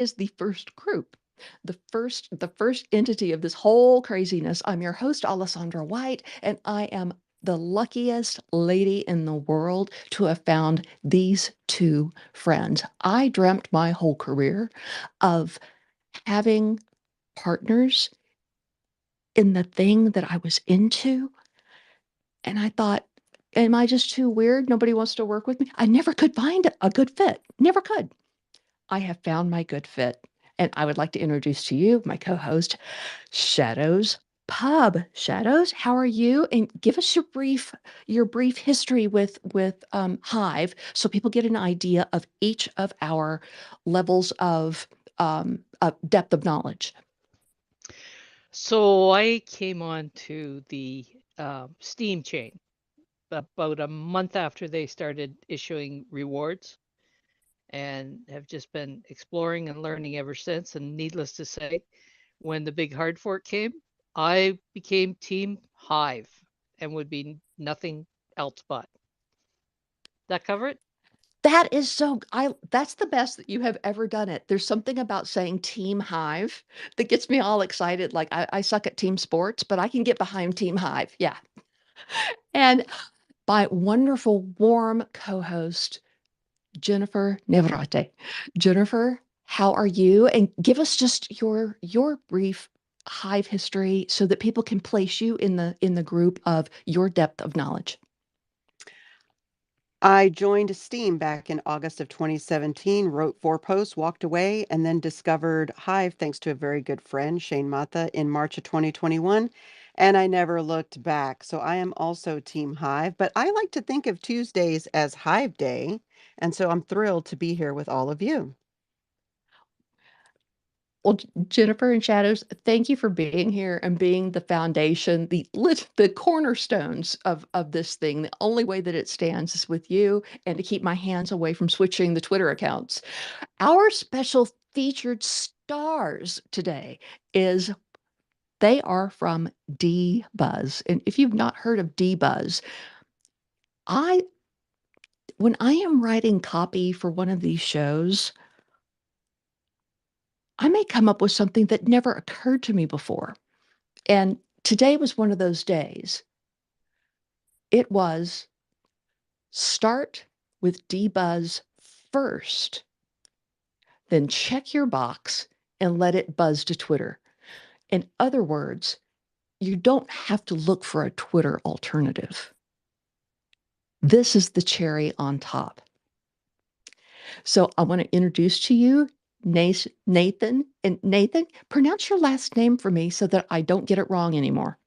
is the first group, the first entity of this whole craziness. I'm your host, Alessandra White, and I am the luckiest lady in the world to have found these two friends. I dreamt my whole career of having partners in the thing that I was into. And I thought, am I just too weird? Nobody wants to work with me. I never could find a good fit. Never could. I have found my good fit. And I would like to introduce to you my co-host, Shadows Pub. Shadows, how are you? And give us your brief history with Hive, so people get an idea of each of our levels of depth of knowledge. So I came on to the Steam chain about a month after they started issuing rewards and have just been exploring and learning ever since. And needless to say, when the big hard fork came, I became Team Hive and would be nothing else but. That cover it? That is so that's the best that you have ever done it. There's something about saying Team Hive that gets me all excited. Like I suck at team sports, but I can get behind Team Hive. Yeah. And my wonderful, warm co-host, Jennifer Nevrate. Jennifer, how are you? And give us just your brief Hive history so that people can place you in the group of your depth of knowledge. I joined Steam back in August of 2017, wrote 4 posts, walked away, and then discovered Hive thanks to a very good friend, Shane Mata, in March of 2021. And I never looked back. So I am also Team Hive, but I like to think of Tuesdays as Hive Day. And so I'm thrilled to be here with all of you. Well, Jennifer and Shadows, thank you for being here and being the foundation, the cornerstones of this thing. The only way that it stands is with you, and to keep my hands away from switching the Twitter accounts. Our special featured stars today is they are from D.Buzz. And if you've not heard of D.Buzz, I when I am writing copy for one of these shows, I may come up with something that never occurred to me before. And today was one of those days. It was start with D.Buzz first, then check your box and let it buzz to Twitter. In other words, you don't have to look for a Twitter alternative. This is the cherry on top. So I want to introduce to you Nathan. And Nathan, pronounce your last name for me so that I don't get it wrong anymore.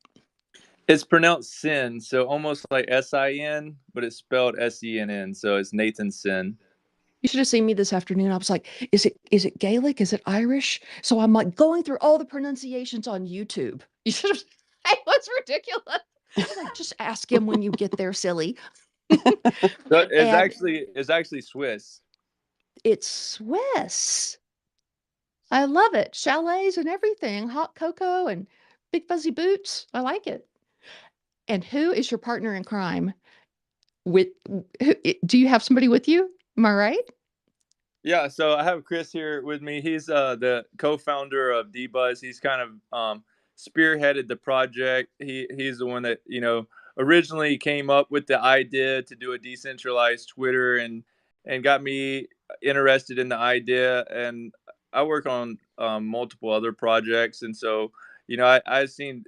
It's pronounced Sin, so almost like Sin, but it's spelled Senn. So it's Nathan Sin. You should have seen me this afternoon. I was like, is it Gaelic? Is it Irish? So I'm like going through all the pronunciations on YouTube. You should have it was ridiculous. I was like, just ask him when you get there, silly. So And it's actually Swiss. it's Swiss. I love it. Chalets and everything, hot cocoa and big fuzzy boots. I like it. And who is your partner in crime? With do you have somebody with you? Am I right? Yeah, so I have Chris here with me. He's the co-founder of D.Buzz. He's kind of spearheaded the project. He's the one that originally came up with the idea to do a decentralized Twitter and got me interested in the idea. And I work on multiple other projects, and so I've seen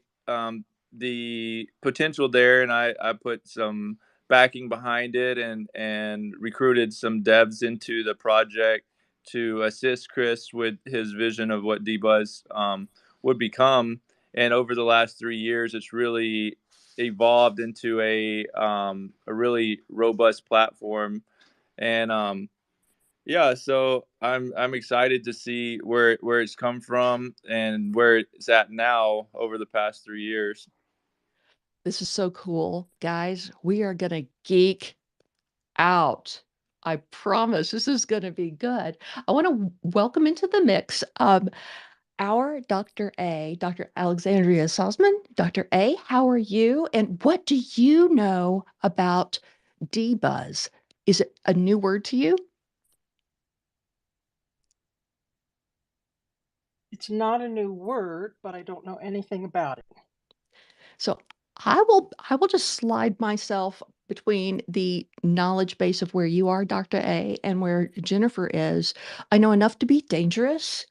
the potential there, and I put some backing behind it and recruited some devs into the project to assist Chris with his vision of what D.Buzz would become. And over the last 3 years, it's really evolved into a really robust platform. And yeah, so I'm excited to see where it's come from and where it's at now over the past 3 years. This is so cool, guys. We are going to geek out. I promise this is going to be good. I want to welcome into the mix our Dr. A, Dr. Alexandria Salzman. Dr. A, how are you? And what do you know about D-Buzz? Is it a new word to you? It's not a new word, but I don't know anything about it. So I will just slide myself between the knowledge base of where you are, Dr. A, and where Jennifer is. I know enough to be dangerous,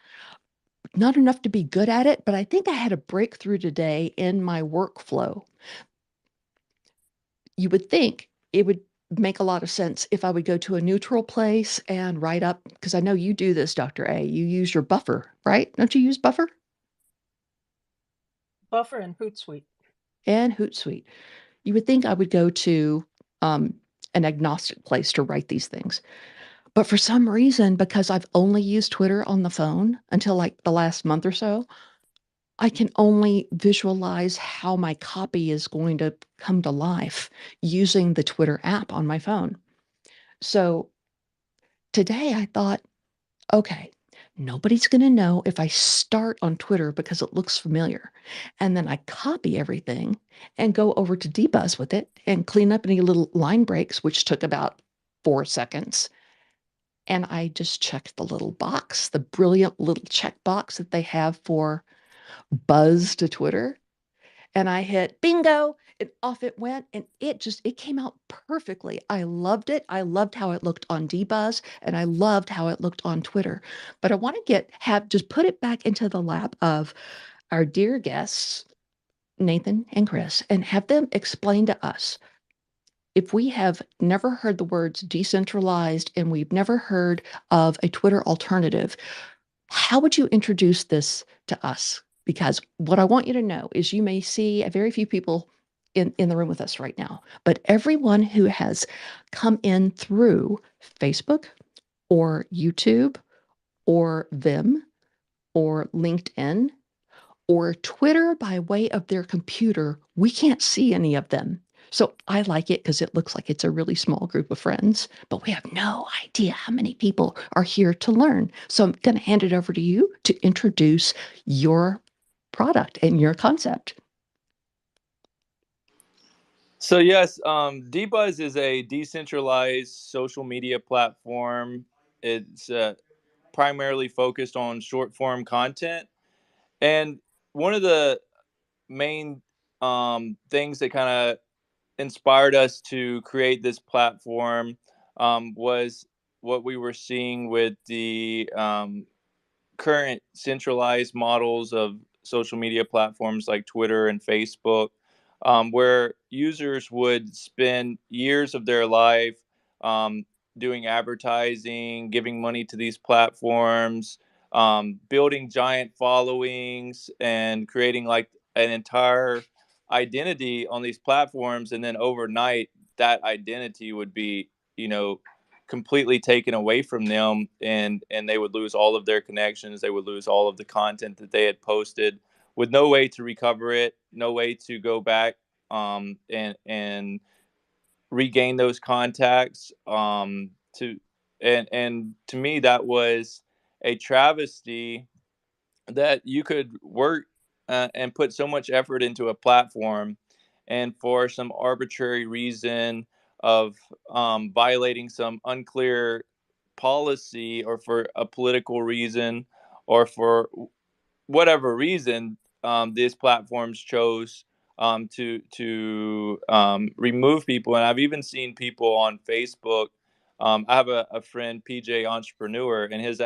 not enough to be good at it, but I think I had a breakthrough today in my workflow. You would think it would make a lot of sense if I would go to a neutral place and write up, because I know you do this, Dr. A. You use your buffer, right? Don't you use buffer Buffer and Hootsuite. and Hootsuite? You would think I would go to um, an agnostic place to write these things. But for some reason, because I've only used Twitter on the phone until like the last month or so, I can only visualize how my copy is going to come to life using the Twitter app on my phone. So today I thought, okay, nobody's going to know if I start on Twitter because it looks familiar. And then I copy everything and go over to D.Buzz with it and clean up any little line breaks, which took about 4 seconds. And I just checked the little box, the brilliant little check box that they have for buzz to Twitter. And I hit bingo and off it went. And it came out perfectly. I loved it. I loved how it looked on D.Buzz and I loved how it looked on Twitter. But I want to just put it back into the lap of our dear guests, Nathan and Chris, and have them explain to us, if we have never heard the words decentralized and we've never heard of a Twitter alternative, how would you introduce this to us? Because what I want you to know is you may see a very few people in the room with us right now, but everyone who has come in through Facebook or YouTube or Vim or LinkedIn or Twitter by way of their computer, we can't see any of them. So I like it because it looks like it's a really small group of friends, but we have no idea how many people are here to learn. So I'm going to hand it over to you to introduce your product and your concept. So yes, D.Buzz is a decentralized social media platform. It's primarily focused on short form content, and one of the main things that kind of inspired us to create this platform was what we were seeing with the current centralized models of social media platforms like Twitter and Facebook, where users would spend years of their life um, doing advertising, giving money to these platforms, building giant followings, and creating like an entire identity on these platforms. And then overnight, that identity would be, you know, completely taken away from them, and they would lose all of their connections, they would lose all of the content that they had posted with no way to recover it, no way to go back and regain those contacts to and to me that was a travesty that you could work and put so much effort into a platform, and for some arbitrary reason of violating some unclear policy, or for a political reason, or for whatever reason, these platforms chose to remove people. And I've even seen people on Facebook. I have a friend, PJ Entrepreneur, and his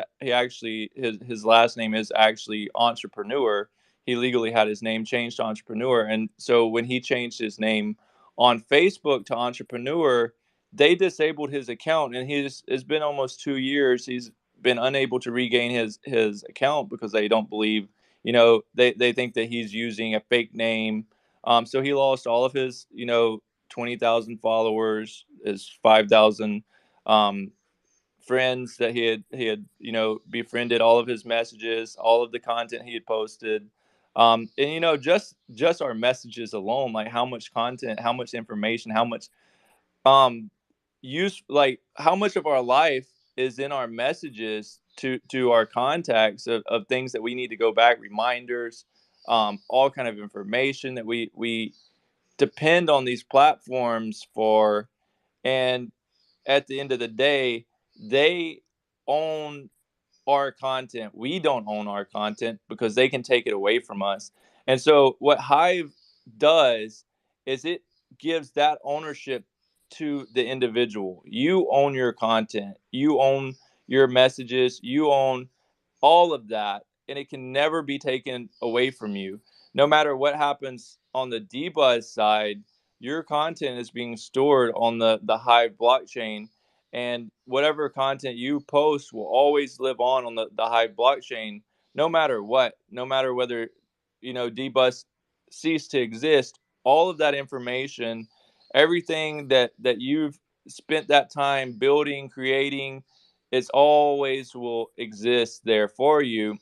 last name is actually Entrepreneur. He legally had his name changed to Entrepreneur, and so when he changed his name on Facebook to Entrepreneur, they disabled his account, and it's been almost 2 years. He's been unable to regain his account because they don't believe, they think that he's using a fake name. So he lost all of his 20,000 followers, his 5,000 um, friends that he had befriended, all of his messages, all of the content he had posted. And just our messages alone, like how much content, how much information, how much um use, like how much of our life is in our messages to our contacts of things that we need to go back, reminders, all kind of information that we depend on these platforms for. And at the end of the day, they own our content. We don't own our content because they can take it away from us. And so what Hive does is it gives that ownership to the individual. You own your content. You own your messages. You own all of that, and it can never be taken away from you. No matter what happens on the D.Buzz side, your content is being stored on the Hive blockchain, and whatever content you post will always live on the Hive blockchain, no matter what, no matter whether D.Buzz cease to exist. All of that information, everything that you've spent that time building, creating, it's always will exist there for you.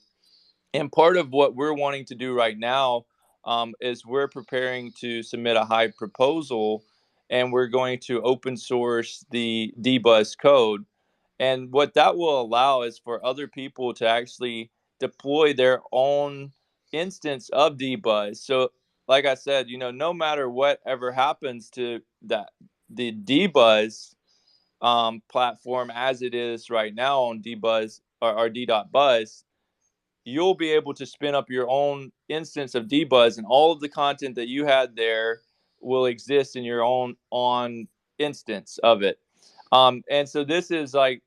And part of what we're wanting to do right now is we're preparing to submit a Hive proposal, and we're going to open source the D.Buzz code. And what that will allow is for other people to actually deploy their own instance of D.Buzz. So, like I said, no matter what ever happens to the D.Buzz platform as it is right now on D.Buzz or D.Buzz, you'll be able to spin up your own instance of D.Buzz, and all of the content that you had there will exist in your own on instance of it. And so this is like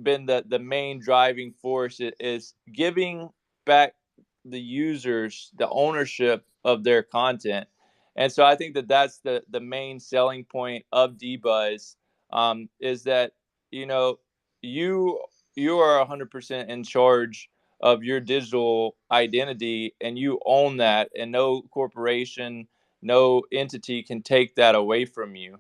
been the main driving force is giving back the users the ownership of their content. And so I think that's the main selling point of D.Buzz, is that you know you you are 100% in charge of your digital identity, and you own that, and no corporation, no entity can take that away from you.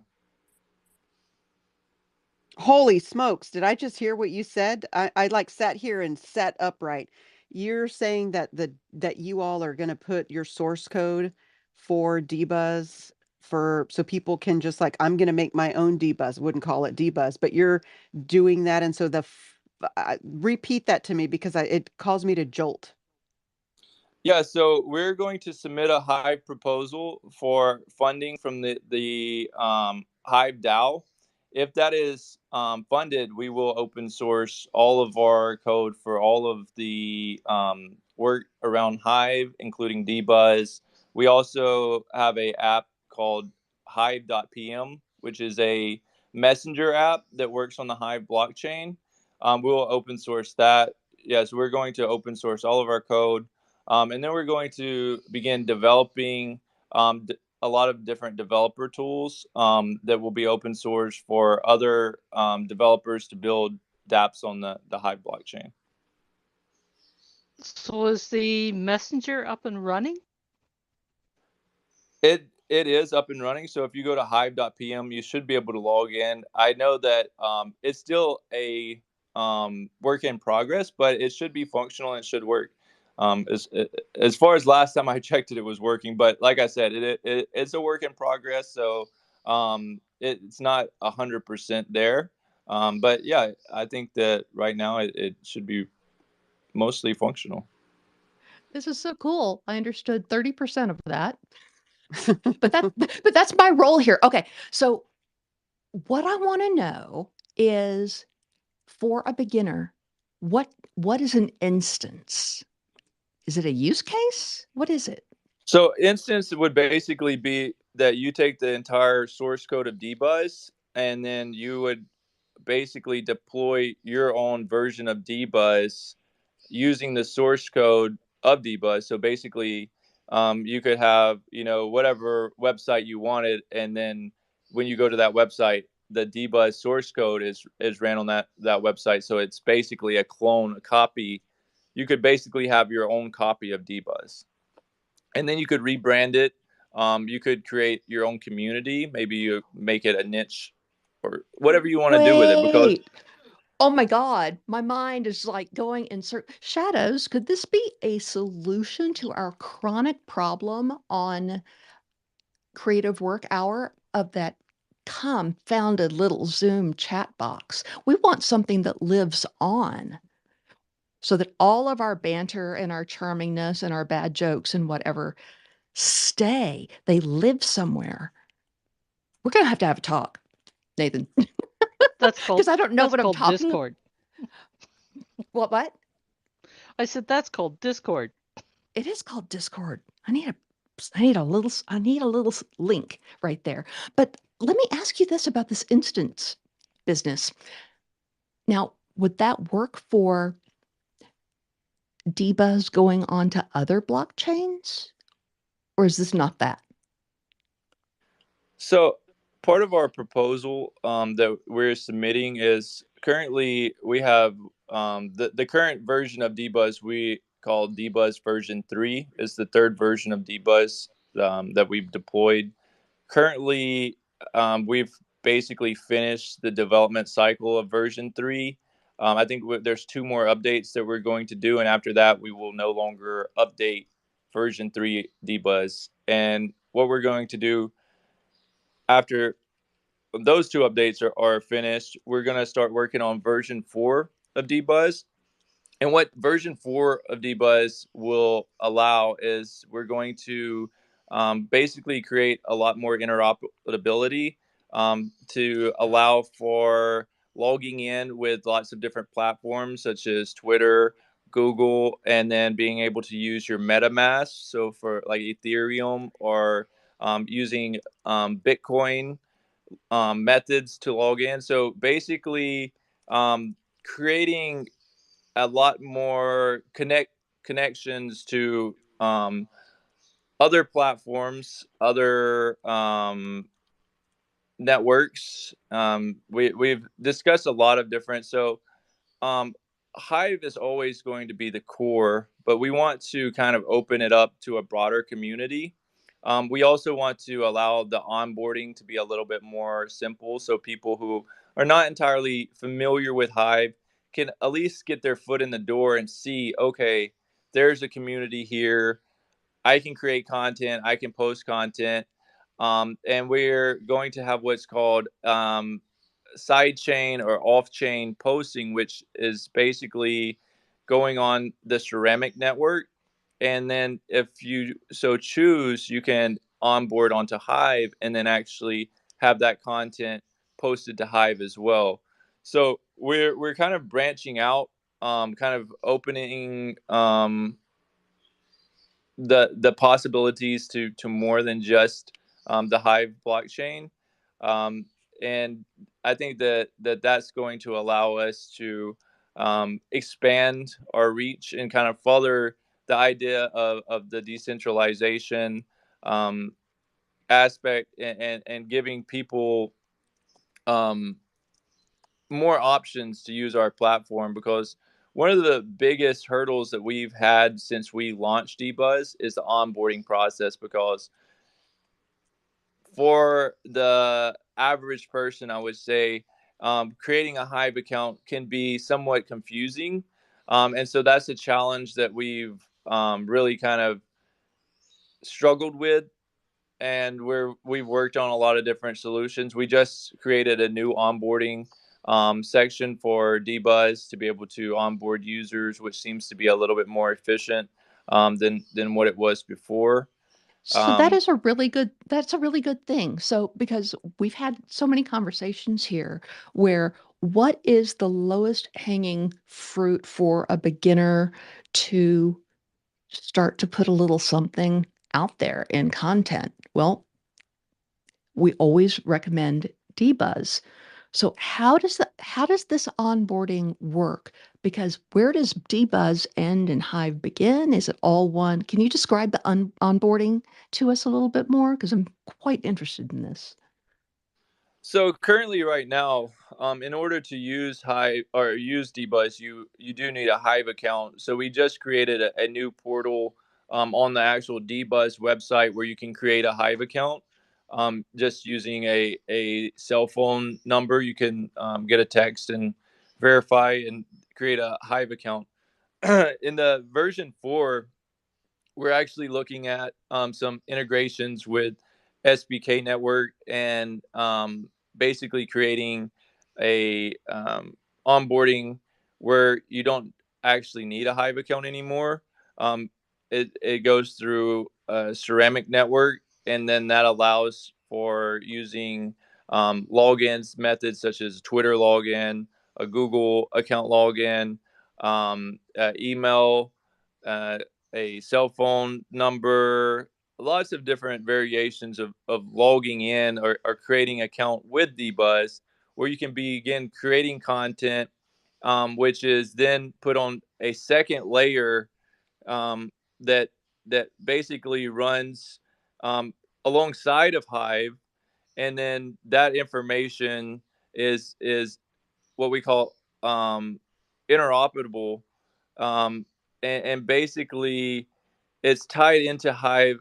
Holy smokes, did I just hear what you said? I like sat here and sat upright. You're saying that that you all are going to put your source code for D.Buzz for so people can just like I'm going to make my own D.Buzz. Wouldn't call it D.Buzz, but you're doing that, and so repeat that to me because it caused me to jolt. Yeah, so we're going to submit a Hive proposal for funding from the Hive DAO. If that is funded, we will open source all of our code for all of the work around Hive, including D.Buzz. We also have a app called Hive.pm, which is a messenger app that works on the Hive blockchain. We will open source that. Yes, we're going to open source all of our code, and then we're going to begin developing a lot of different developer tools that will be open source for other developers to build dApps on the Hive blockchain. So is the messenger up and running? It is up and running. So if you go to hive.pm, you should be able to log in. I know that it's still a work in progress, but it should be functional and it should work. As far as last time I checked it, it was working. But like I said, it's a work in progress. So it's not 100% there. But yeah, I think that right now it should be mostly functional. This is so cool. I understood 30% of that. But that's my role here. Okay. So what I want to know is for a beginner, what is an instance? Is it a use case? What is it? So instance would basically be that you take the entire source code of D.Buzz, and then you would basically deploy your own version of D.Buzz using the source code of D.Buzz. So basically, you could have whatever website you wanted, and then when you go to that website, the D.Buzz source code is ran on that website. So it's basically a clone, a copy. You could basically have your own copy of D.Buzz, and then you could rebrand it. You could create your own community. Maybe you make it a niche or whatever you want to do with it. Because Wait. Oh my God, my mind is like going in shadows. Could this be a solution to our chronic problem on Creative Work Hour of that confounded little Zoom chat box? We want something that lives on so that all of our banter and our charmingness and our bad jokes and whatever stay. They live somewhere. We're going to have a talk, Nathan, That's called because I don't know that's what I'm called talking. Discord. What? I said that's called Discord. It is called Discord. I need a little link right there. But let me ask you this about this instance business. Now, would that work for D.Buzz going on to other blockchains? Or is this not that? So part of our proposal that we're submitting is currently we have the current version of D.Buzz we call D.Buzz version 3 is the third version of D.Buzz that we've deployed. Currently, we've basically finished the development cycle of version 3. I think there's two more updates that we're going to do, and after that, we will no longer update version 3 D.Buzz. And what we're going to do after those two updates are finished, we're going to start working on version 4 of D.Buzz. And what version 4 of D.Buzz will allow is we're going to basically create a lot more interoperability to allow for logging in with lots of different platforms such as Twitter, Google, and then being able to use your MetaMask. So for like Ethereum or using Bitcoin methods to log in. So basically, creating a lot more connections to other platforms, other networks. We've discussed a lot of different. So um, Hive is always going to be the core, but we want to kind of open it up to a broader community. We also want to allow the onboarding to be a little bit more simple so people who are not entirely familiar with Hive can at least get their foot in the door and see, okay, there's a community here. I can create content, I can post content. And we're going to have what's called sidechain or off-chain posting, which is basically going on the ceramic network. And then if you so choose, you can onboard onto Hive and then actually have that content posted to Hive as well. So we're kind of branching out, kind of opening the possibilities to more than just the Hive blockchain. Um, and I think that's going to allow us to expand our reach and kind of further the idea of the decentralization um, aspect and giving people um, more options to use our platform because one of the biggest hurdles that we've had since we launched D.Buzz is the onboarding process because for the average person, I would say creating a Hive account can be somewhat confusing. And so that's a challenge that we've really kind of struggled with. And we've worked on a lot of different solutions. We just created a new onboarding section for D.Buzz to be able to onboard users, which seems to be a little bit more efficient than what it was before. So Um, that's a really good thing. So because we've had so many conversations here where what is the lowest hanging fruit for a beginner to start to put a little something out there in content? Well, we always recommend D.Buzz. So how does this onboarding work? Because where does D.Buzz end and Hive begin? Is it all one? Can you describe the onboarding to us a little bit more? Because I'm quite interested in this. So currently, right now, in order to use Hive or use D.Buzz, you do need a Hive account. So we just created a new portal on the actual D.Buzz website where you can create a Hive account. Just using a cell phone number, you can get a text and verify and create a Hive account. In the version 4, we're actually looking at some integrations with SBK Network and basically creating a onboarding where you don't actually need a Hive account anymore. Um, it goes through a ceramic network, and then that allows for using logins methods such as Twitter login, a Google account login, email, a cell phone number, lots of different variations of logging in or creating an account with D.Buzz, where you can begin creating content, which is then put on a second layer, um, that basically runs, um, alongside of Hive, and then that information is what we call, um, interoperable, and basically it's tied into Hive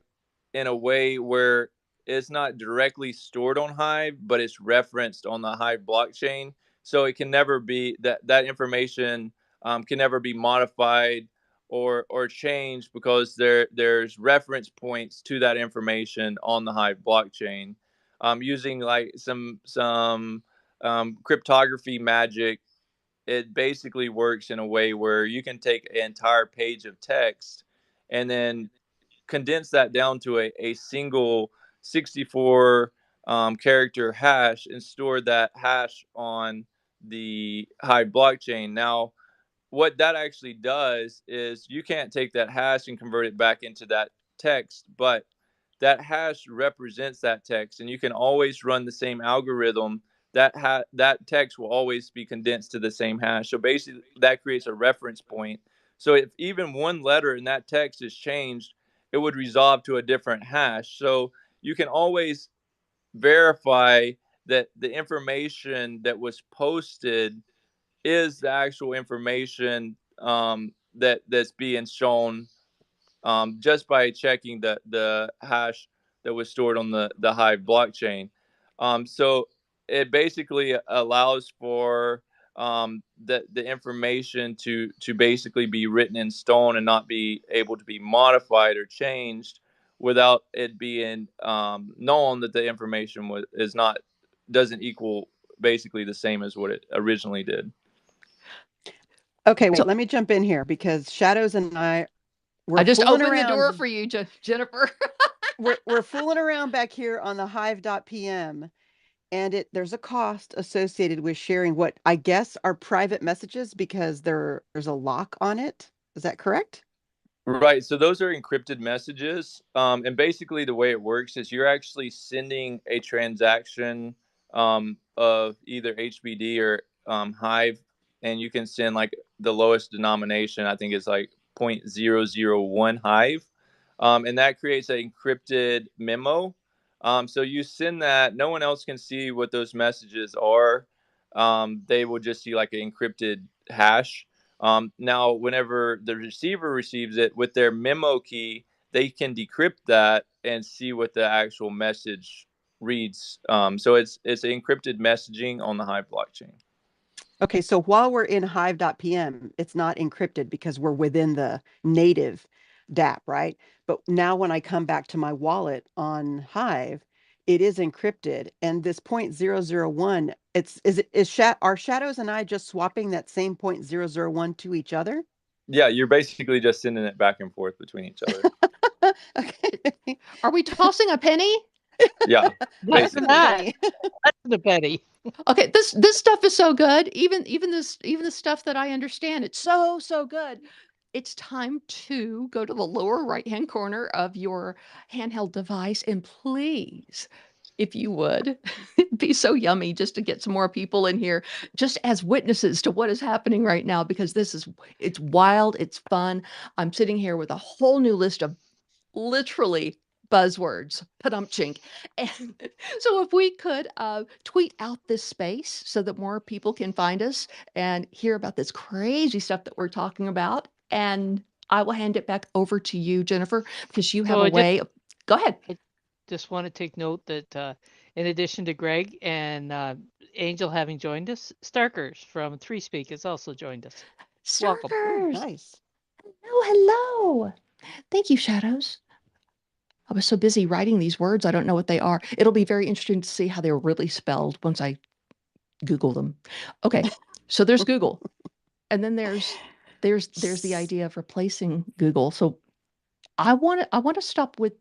in a way where it's not directly stored on Hive, but it's referenced on the Hive blockchain. So it can never be that information, can never be modified or changed, because there's reference points to that information on the Hive blockchain, using like some cryptography magic. It basically works in a way where you can take an entire page of text and then condense that down to a single 64, character hash, and store that hash on the Hive blockchain. Now, what that actually does is you can't take that hash and convert it back into that text, but that hash represents that text, and you can always run the same algorithm. That text will always be condensed to the same hash. So basically, that creates a reference point. So if even one letter in that text is changed, it would resolve to a different hash. So you can always verify that the information that was posted is the actual information, that's being shown, just by checking the hash that was stored on the Hive blockchain. So it basically allows for, the information to basically be written in stone and not be able to be modified or changed without it being, known that the information is not doesn't equal basically the same as what it originally did. Okay, wait, So let me jump in here because Shadows and I I were just fooling opened the door around. for you, Jennifer. We're fooling around back here on the Hive.pm, and there's a cost associated with sharing what I guess are private messages because there's a lock on it. Is that correct? Right. So those are encrypted messages. And basically, the way it works is you're actually sending a transaction, of either HBD or, Hive, and you can send like the lowest denomination, I think it's like 0.001 Hive. And that creates an encrypted memo. So you send that, no one else can see what those messages are. They will just see like an encrypted hash. Now, whenever the receiver receives it with their memo key, they can decrypt that and see what the actual message reads. So it's encrypted messaging on the Hive blockchain. Okay, so while we're in Hive.pm, it's not encrypted because we're within the native DApp, right? But now when I come back to my wallet on Hive, it is encrypted. And this 0.001, are Shadows and I just swapping that same 0.001 to each other? Yeah, you're basically just sending it back and forth between each other. Okay. Are we tossing a penny? Yeah, Not even Tossing basically. the that. penny. That's the petty. Okay, this stuff is so good. Even the stuff that I understand, it's so good. It's time to go to the lower right-hand corner of your handheld device and please, if you would, it'd be so yummy just to get some more people in here, just as witnesses to what is happening right now, because it's wild, it's fun. I'm sitting here with a whole new list of literally buzzwords, padumchink. And so if we could tweet out this space so that more people can find us and hear about this crazy stuff that we're talking about. And I will hand it back over to you, Jennifer, because you have So a way of, go ahead. I just want to take note that in addition to Greg and Angel having joined us, Starkers from Three Speak has also joined us. Welcome. Oh, Starkers. nice. Hello. Thank you, Shadows. I was so busy writing these words, I don't know what they are. It'll be very interesting to see how they're really spelled once I Google them. Okay, so there's Google, and then there's the idea of replacing Google. So I want to stop with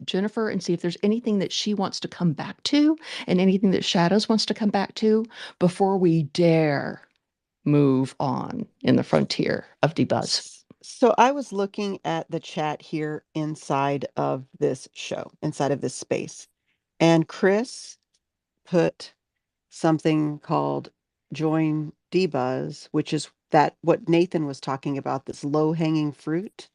Jennifer and see if there's anything that she wants to come back to and anything that Shadows wants to come back to before we dare move on in the frontier of D.Buzz? So I was looking at the chat here inside of this show, inside of this space, and Chris put something called Join D.Buzz, which is that what Nathan was talking about, this low-hanging fruit.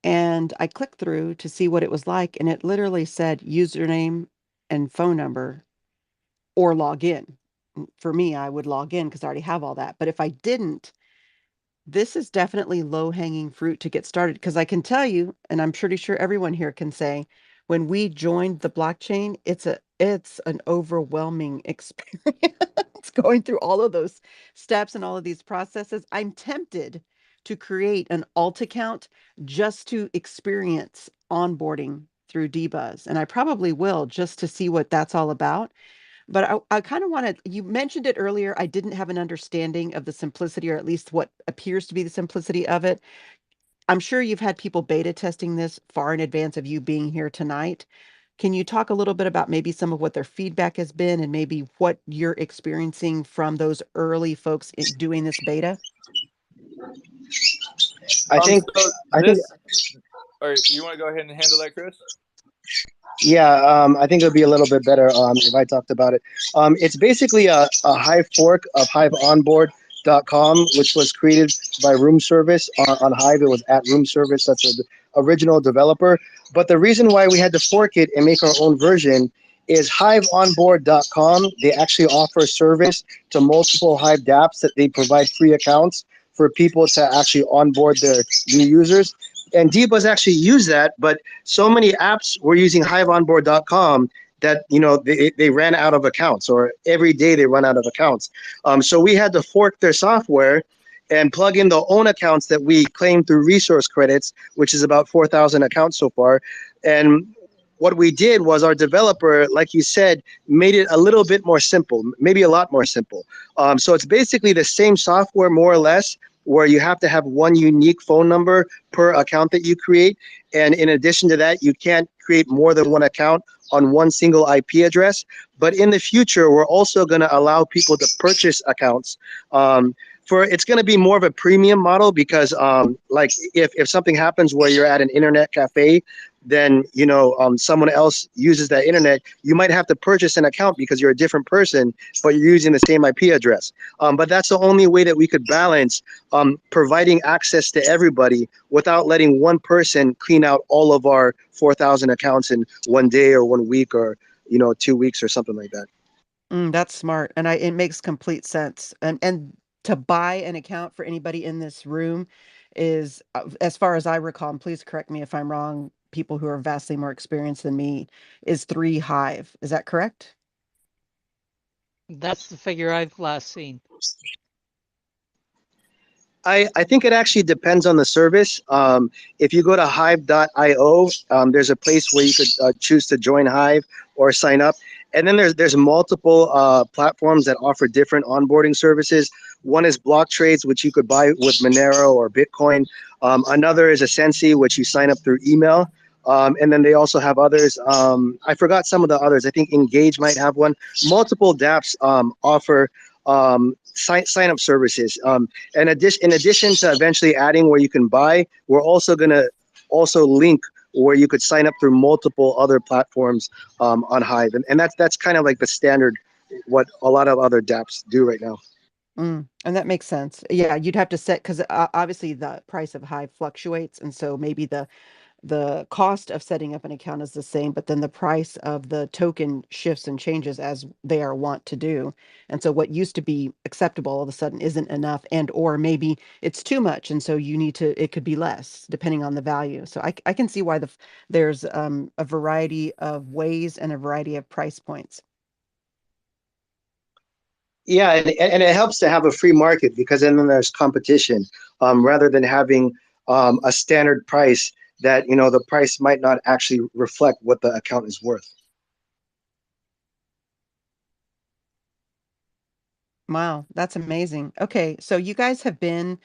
And I clicked through to see what it was like, and it literally said username and phone number or log in. For me, I would log in because I already have all that. But if I didn't, this is definitely low-hanging fruit to get started because I can tell you, and I'm pretty sure everyone here can say, when we joined the blockchain, it's an overwhelming experience going through all of those steps and all of these processes. I'm tempted to create an alt account just to experience onboarding through D.Buzz, and I probably will just to see what that's all about. But I kind of wanted, you mentioned it earlier. I didn't have an understanding of the simplicity, or at least what appears to be the simplicity of it. I'm sure you've had people beta testing this far in advance of you being here tonight. Can you talk a little bit about maybe some of what their feedback has been and maybe what you're experiencing from those early folks doing this beta? I think So I think this, or you want to go ahead and handle that, Chris? yeah, I think it would be a little bit better if I talked about it. It's basically a Hive fork of HiveOnboard.com, which was created by Room Service on Hive. It was at Room Service. That's the original developer. But the reason why we had to fork it and make our own version is HiveOnboard.com. They actually offer service to multiple Hive dApps that they provide free accounts for people to actually onboard their new users. And D.Buzz actually used that, but so many apps were using HiveOnboard.com that they ran out of accounts, or every day they run out of accounts. So we had to fork their software and plug in the own accounts that we claim through resource credits, which is about 4,000 accounts so far. And what we did was our developer, like you said, made it a little bit more simple, maybe a lot more simple. So it's basically the same software, more or less, where you have to have one unique phone number per account that you create. And in addition to that, you can't create more than one account on one single IP address. But in the future, we're also going to allow people to purchase accounts. It's going to be more of a premium model because like if something happens where you're at an internet cafe, then someone else uses that internet, you might have to purchase an account because you're a different person, but you're using the same IP address. But that's the only way that we could balance providing access to everybody without letting one person clean out all of our 4,000 accounts in one day or 1 week or 2 weeks or something like that. That's smart, and it makes complete sense. And to buy an account for anybody in this room is, as far as I recall, and please correct me if I'm wrong, people who are vastly more experienced than me, is 3 Hive. Is that correct? That's the figure I've last seen. I think it actually depends on the service. If you go to hive.io, there's a place where you could choose to join Hive or sign up. And then there's multiple platforms that offer different onboarding services. One is block trades, which you could buy with Monero or Bitcoin. Another is Ascensi, which you sign up through email. And then they also have others. I forgot some of the others. I think Engage might have one. Multiple dApps offer sign up services. In addition to eventually adding where you can buy, we're also going to also link where you could sign up through multiple other platforms on Hive. And that's kind of like the standard, what a lot of other dApps do right now. And that makes sense. Yeah, you'd have to set, because obviously the price of Hive fluctuates, and so maybe the cost of setting up an account is the same, but then the price of the token shifts and changes as they are wont to do. And so what used to be acceptable all of a sudden isn't enough, and or maybe it's too much, and so it could be less depending on the value. So I can see why there's a variety of ways and a variety of price points. Yeah, and it helps to have a free market because then there's competition rather than having a standard price that the price might not actually reflect what the account is worth. Wow, that's amazing. Okay, so you guys have been,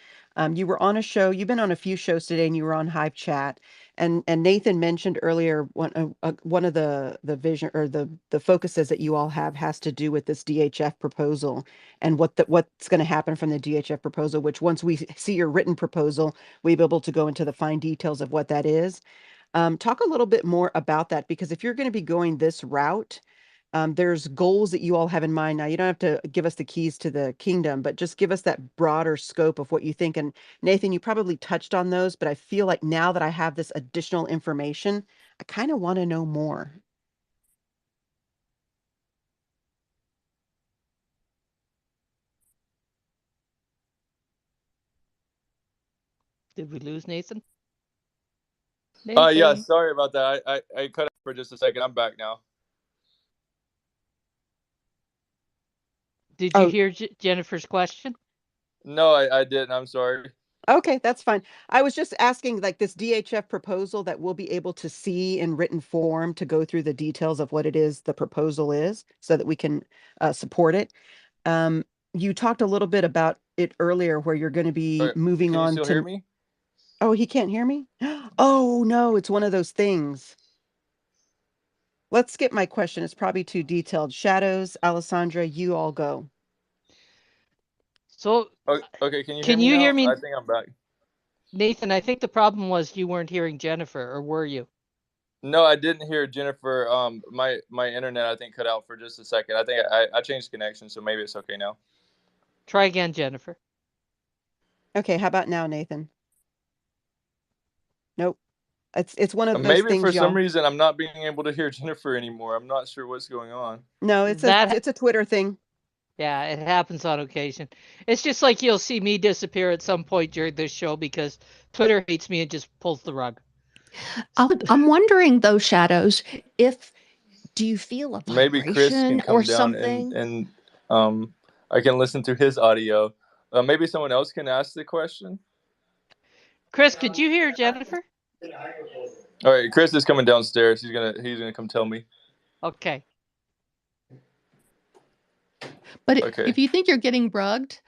you were on a show, you've been on a few shows today, and you were on Hive Chat, And Nathan mentioned earlier one of the vision or the focuses that you all have has to do with this DHF proposal and what's going to happen from the DHF proposal, which once we see your written proposal, we'll be able to go into the fine details of what that is. Talk a little bit more about that, because if you're going to be going this route, there's goals that you all have in mind. Now, you don't have to give us the keys to the kingdom, but just give us that broader scope of what you think. And Nathan, you probably touched on those, but I feel like now that I have this additional information, I kind of want to know more. Did we lose Nathan? Yeah, Nathan. sorry about that. I cut out for just a second. I'm back now. Did you hear Jennifer's question? No, I didn't. I'm sorry. Okay, that's fine. I was just asking, like, this DHF proposal that we'll be able to see in written form to go through the details of what it is the proposal is so that we can support it. You talked a little bit about it earlier where you're going to be moving Can you on still hear to. me? Oh, he can't hear me? Oh, no, it's one of those things. Let's skip my question. It's probably too detailed. Shadows, Alessandra, you all go. So, Okay, can you hear can me you now? hear me? I think I'm back. Nathan, I think the problem was you weren't hearing Jennifer, or were you? No, I didn't hear Jennifer. My internet I think cut out for just a second. I think I changed connection, so maybe it's okay now. Try again, Jennifer. Okay, how about now, Nathan? Nope. It's one of those Maybe for things, some y'all. reason I'm not being able to hear Jennifer anymore. I'm not sure what's going on. No, it's a Twitter thing. Yeah, it happens on occasion. It's just like you'll see me disappear at some point during this show because Twitter hates me and just pulls the rug. I'm wondering though, Shadows, if do you feel a Maybe Chris vibration can or come down something? and I can listen to his audio. Maybe someone else can ask the question. Chris, could you hear Jennifer? All right, Chris is coming downstairs. He's gonna come tell me. Okay. But Okay. if you think you're getting rugged,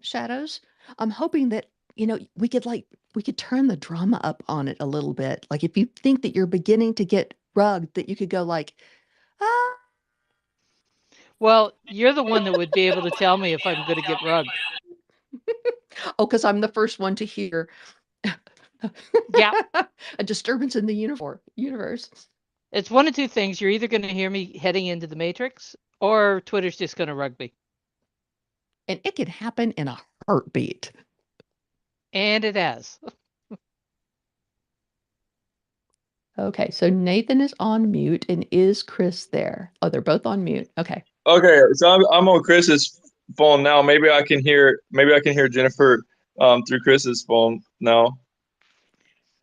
Shadows, I'm hoping that we could turn the drama up on it a little bit. Like if you think that you're beginning to get rugged, that you could go like, ah. Well, you're the one that would be able to tell me if I'm going to get rugged. Oh, because I'm the first one to hear. Yeah. A disturbance in the universe. It's one of two things. You're either going to hear me heading into the Matrix, or Twitter's just going to rug me. And it can happen in a heartbeat. And it has. Okay, so Nathan is on mute, and is Chris there? Oh, they're both on mute. Okay. Okay, so I'm on Chris's phone now. Maybe I can hear Jennifer through Chris's phone now.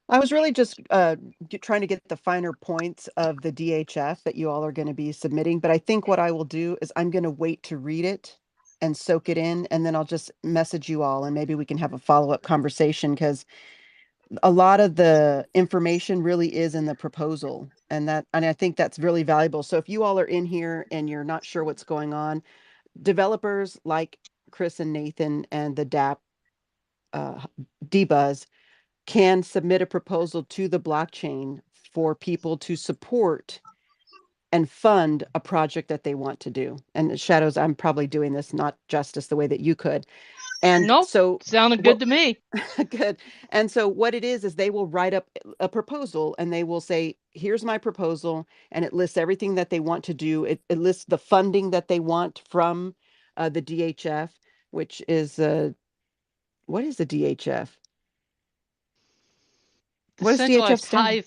I was really just trying to get the finer points of the DHF that you all are going to be submitting. But I think what I will do is I'm going to wait to read it and soak it in, and then I'll just message you all, and maybe we can have a follow-up conversation, because a lot of the information really is in the proposal, and I think that's really valuable. So if you all are in here and you're not sure what's going on, developers like Chris and Nathan and the D.Buzz can submit a proposal to the blockchain for people to support and fund a project that they want to do. And Shadows, I'm probably doing this not justice the way that you could. And nope, so sounded good to me. Good. And so what it is they will write up a proposal, and they will say, here's my proposal. And it lists everything that they want to do. It lists the funding that they want from the DHF, which is, what is the DHF? The What does DHF stand?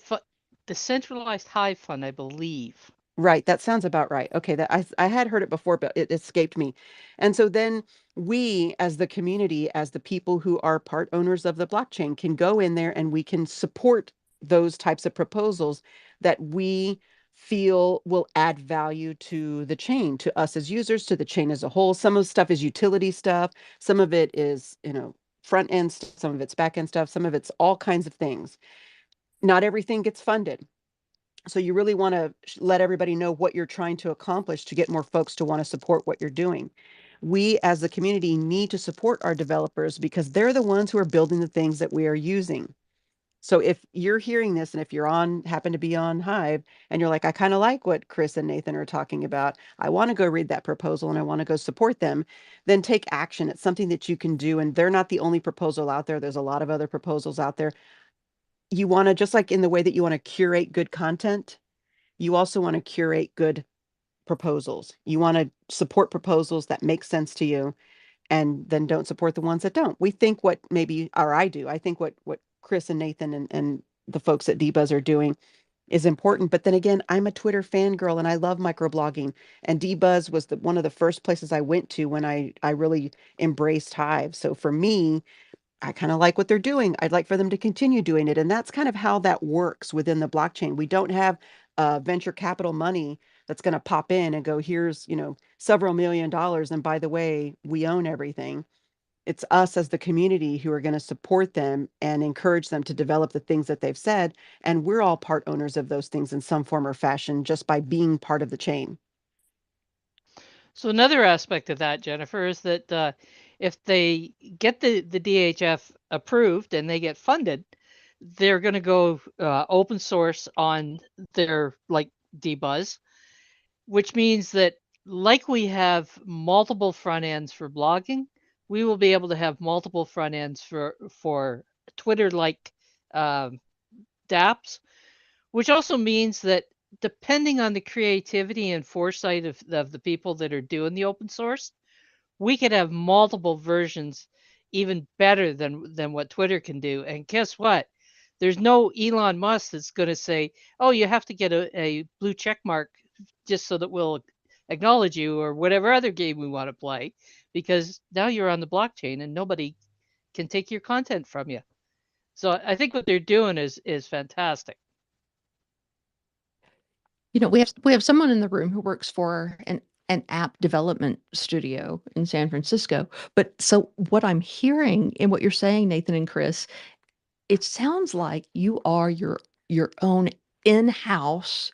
The centralized Hive fund, I believe. Right, that sounds about right. Okay, that I had heard it before, but it escaped me. And so then we, as the community, as the people who are part owners of the blockchain, can go in there and we can support those types of proposals that we feel will add value to the chain, to us as users, to the chain as a whole. Some of the stuff is utility stuff, some of it is, front end, some of it's back end stuff, some of it's all kinds of things. Not everything gets funded. So you really want to let everybody know what you're trying to accomplish to get more folks to want to support what you're doing. We as the community need to support our developers because they're the ones who are building the things that we are using. So if you're hearing this and if you're happen to be on Hive and you're like, I kind of like what Chris and Nathan are talking about, I want to go read that proposal and I want to go support them, then take action. It's something that you can do. And they're not the only proposal out there. There's a lot of other proposals out there. You want to, just like in the way that you want to curate good content, you also want to curate good proposals. You want to support proposals that make sense to you and then don't support the ones that don't. We think what maybe, or I do, I think what Chris and Nathan and the folks at D.Buzz are doing is important. But then again, I'm a Twitter fangirl and I love microblogging. And D.Buzz was one of the first places I went to when I really embraced Hive. So for me, I kind of like what they're doing. I'd like for them to continue doing it. And that's kind of how that works within the blockchain. We don't have venture capital money that's going to pop in and go, here's, several $1 million. And by the way, we own everything. It's us as the community who are going to support them and encourage them to develop the things that they've said. And we're all part owners of those things in some form or fashion just by being part of the chain. So another aspect of that, Jennifer, is that if they get the DHF approved and they get funded, they're going to go open source on their like D.Buzz, which means that like we have multiple front ends for blogging, we will be able to have multiple front ends for Twitter-like dApps, which also means that depending on the creativity and foresight of the people that are doing the open source, we could have multiple versions even better than what Twitter can do. And guess what? There's no Elon Musk that's going to say, oh, you have to get a blue check mark just so that we'll acknowledge you or whatever other game we want to play, because now you're on the blockchain and nobody can take your content from you. So I think what they're doing is fantastic. We have someone in the room who works for an app development studio in San Francisco. But so what I'm hearing in what you're saying, Nathan and Chris, it sounds like you are your own in-house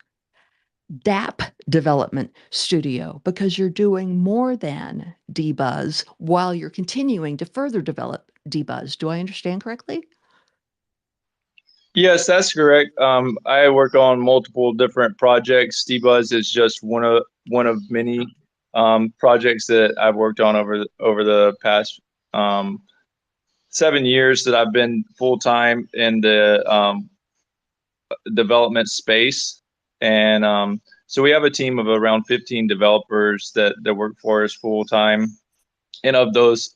dApp development studio because you're doing more than D.Buzz while you're continuing to further develop D.Buzz. Do I understand correctly? Yes, that's correct. I work on multiple different projects. D.Buzz is just one of many projects that I've worked on over the past 7 years that I've been full time in the development space. And so we have a team of around 15 developers that work for us full time. And of those,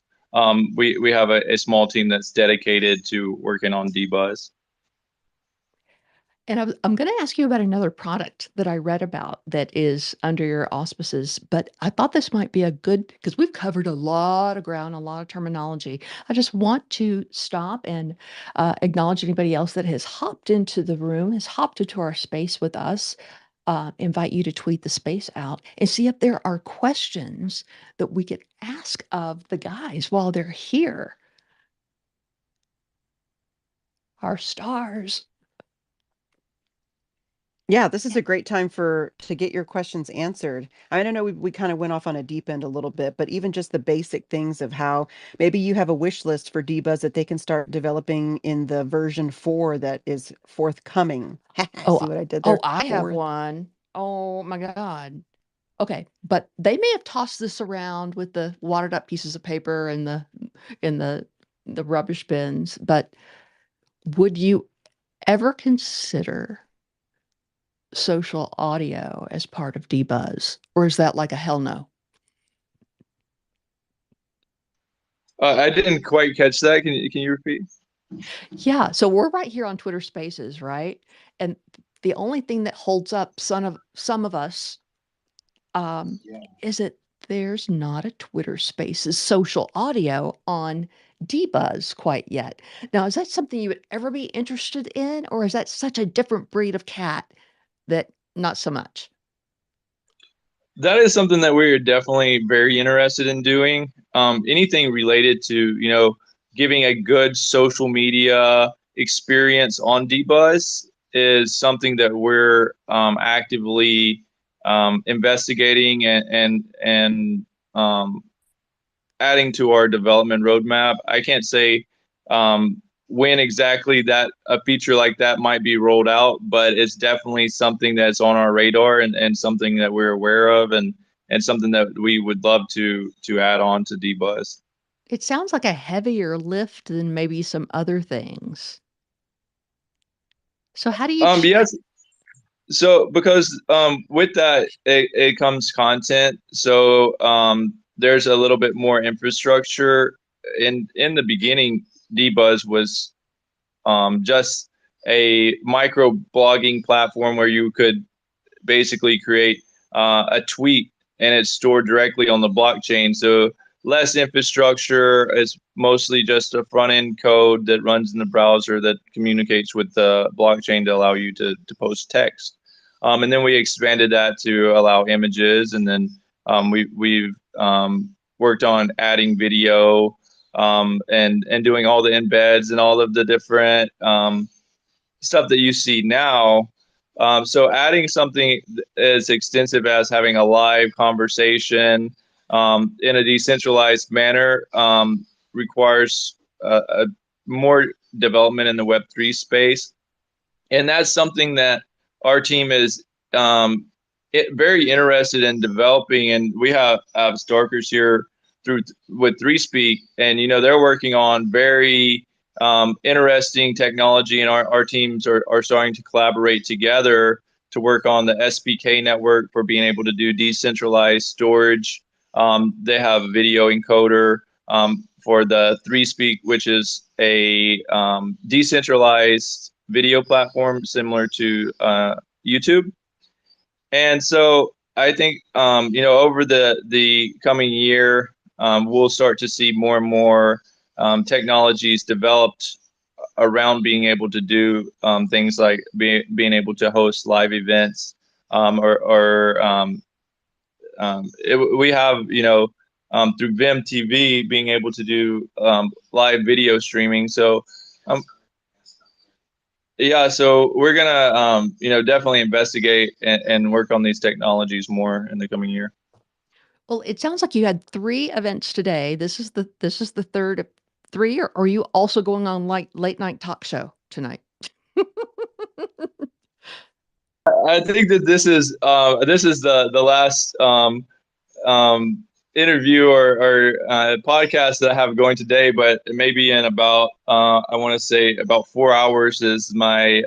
we have a small team that's dedicated to working on D.Buzz. And I'm going to ask you about another product that I read about that is under your auspices, but I thought this might be a good because we've covered a lot of ground, a lot of terminology. I just want to stop and acknowledge anybody else that has hopped into the room, has hopped into our space with us. Invite you to tweet the space out and see if there are questions that we could ask of the guys while they're here. Our stars. Yeah, this is a great time to get your questions answered. I don't know, we kind of went off on a deep end a little bit, but even just the basic things of how maybe you have a wish list for D.Buzz that they can start developing in the version 4 that is forthcoming. Oh, See what I did oh, there? I have Forth. one. Oh my God. Okay, but they may have tossed this around with the watered up pieces of paper and the rubbish bins, but would you ever consider social audio as part of D.Buzz? Or is that like a hell no? I didn't quite catch that. Can you repeat? Yeah, so we're right here on Twitter Spaces, right? And the only thing that holds up some of us um, is that there's not a Twitter Spaces social audio on D.Buzz quite yet. Now, is that something you would ever be interested in, or is that such a different breed of cat that not so much? That is something that we're definitely very interested in doing. Anything related to, giving a good social media experience on D.Buzz is something that we're actively investigating and adding to our development roadmap. I can't say when exactly that a feature like that might be rolled out, but it's definitely something that's on our radar, and something that we're aware of, and something that we would love to add on to D.Buzz. It sounds like a heavier lift than maybe some other things. So how do you Yes. So because with that it comes content. So there's a little bit more infrastructure. In the beginning, D.Buzz was just a micro blogging platform where you could basically create a tweet and it's stored directly on the blockchain. So less infrastructure. It's mostly just a front end code that runs in the browser that communicates with the blockchain to allow you to post text. And then we expanded that to allow images, and then we've worked on adding video, and doing all the embeds and all of the different stuff that you see now. So adding something as extensive as having a live conversation in a decentralized manner requires more development in the Web3 space. And that's something that our team is very interested in developing. And we have Starkers here through with 3Speak, and they're working on very interesting technology, and our teams are starting to collaborate together to work on the SPK network for being able to do decentralized storage. They have a video encoder for the 3Speak, which is a decentralized video platform similar to YouTube. And so I think over the coming year, we'll start to see more and more technologies developed around being able to do things like being able to host live events, we have through Vim TV being able to do live video streaming. So yeah, so we're gonna definitely investigate and work on these technologies more in the coming year. Well, it sounds like you had 3 events today. This is the third of 3, or are you also going on like late night talk show tonight? I think that this is the last interview or podcast that I have going today, but maybe in about I want to say about 4 hours is my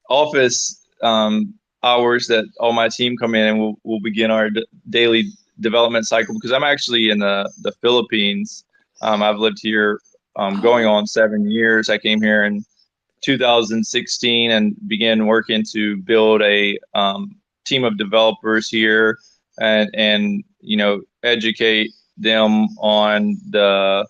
office hours that all my team come in, and we'll begin our daily development cycle, because I'm actually in the Philippines. I've lived here going Oh, on 7 years. I came here in 2016 and began working to build a team of developers here, and educate them on the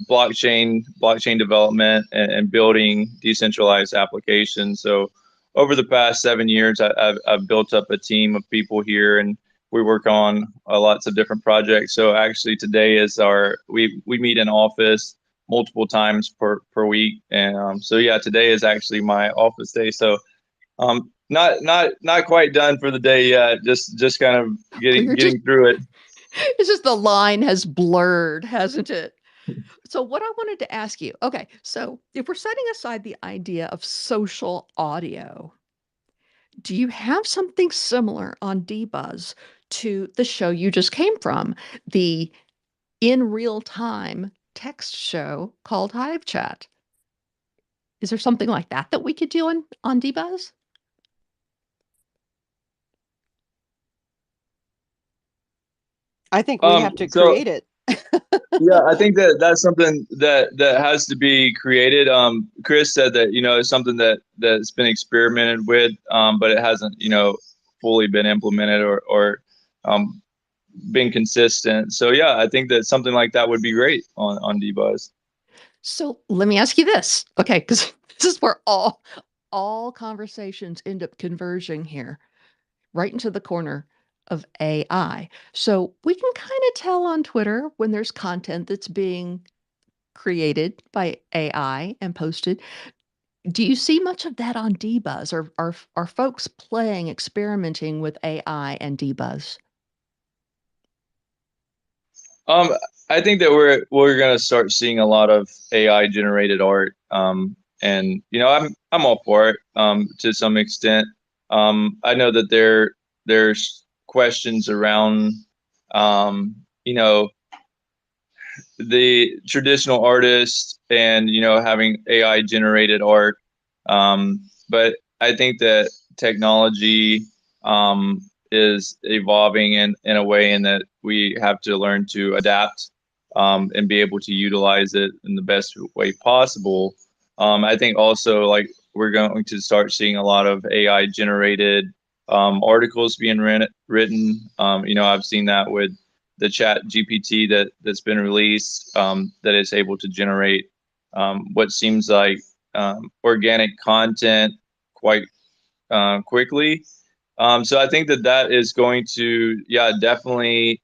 blockchain development, and building decentralized applications. So over the past 7 years, I've built up a team of people here, and we work on lots of different projects. So actually today is we meet in office multiple times per week, and so yeah, today is actually my office day. So not quite done for the day yet. Just kind of you're just getting through it. it's just the line has blurred, hasn't it? So what I wanted to ask you, okay, so if we're setting aside the idea of social audio, do you have something similar on D-Buzz to the show you just came from, the in real time text show called Hive Chat? Is there something like that that we could do on D-Buzz? I think we have to So create it. yeah, I think that's something that has to be created. Chris said that it's something that's been experimented with, but it hasn't fully been implemented or um, been consistent. So yeah, I think that something like that would be great on D.Buzz. So let me ask you this, okay, because this is where all conversations end up converging here, right into the corner of AI. So we can kind of tell on Twitter when there's content that's being created by AI and posted. Do you see much of that on D-Buzz? Or are folks playing, experimenting with AI and D-Buzz? Um, I think that we're gonna start seeing a lot of AI generated art, and I'm all for it, to some extent. I know that there's questions around, um, you know, the traditional artist and having AI generated art, but I think that technology is evolving in a way in that we have to learn to adapt, and be able to utilize it in the best way possible. I think also, like, we're going to start seeing a lot of AI generated articles being written. I've seen that with the chat GPT that's been released, that is able to generate what seems like organic content quite quickly. So I think that is going to, yeah, definitely.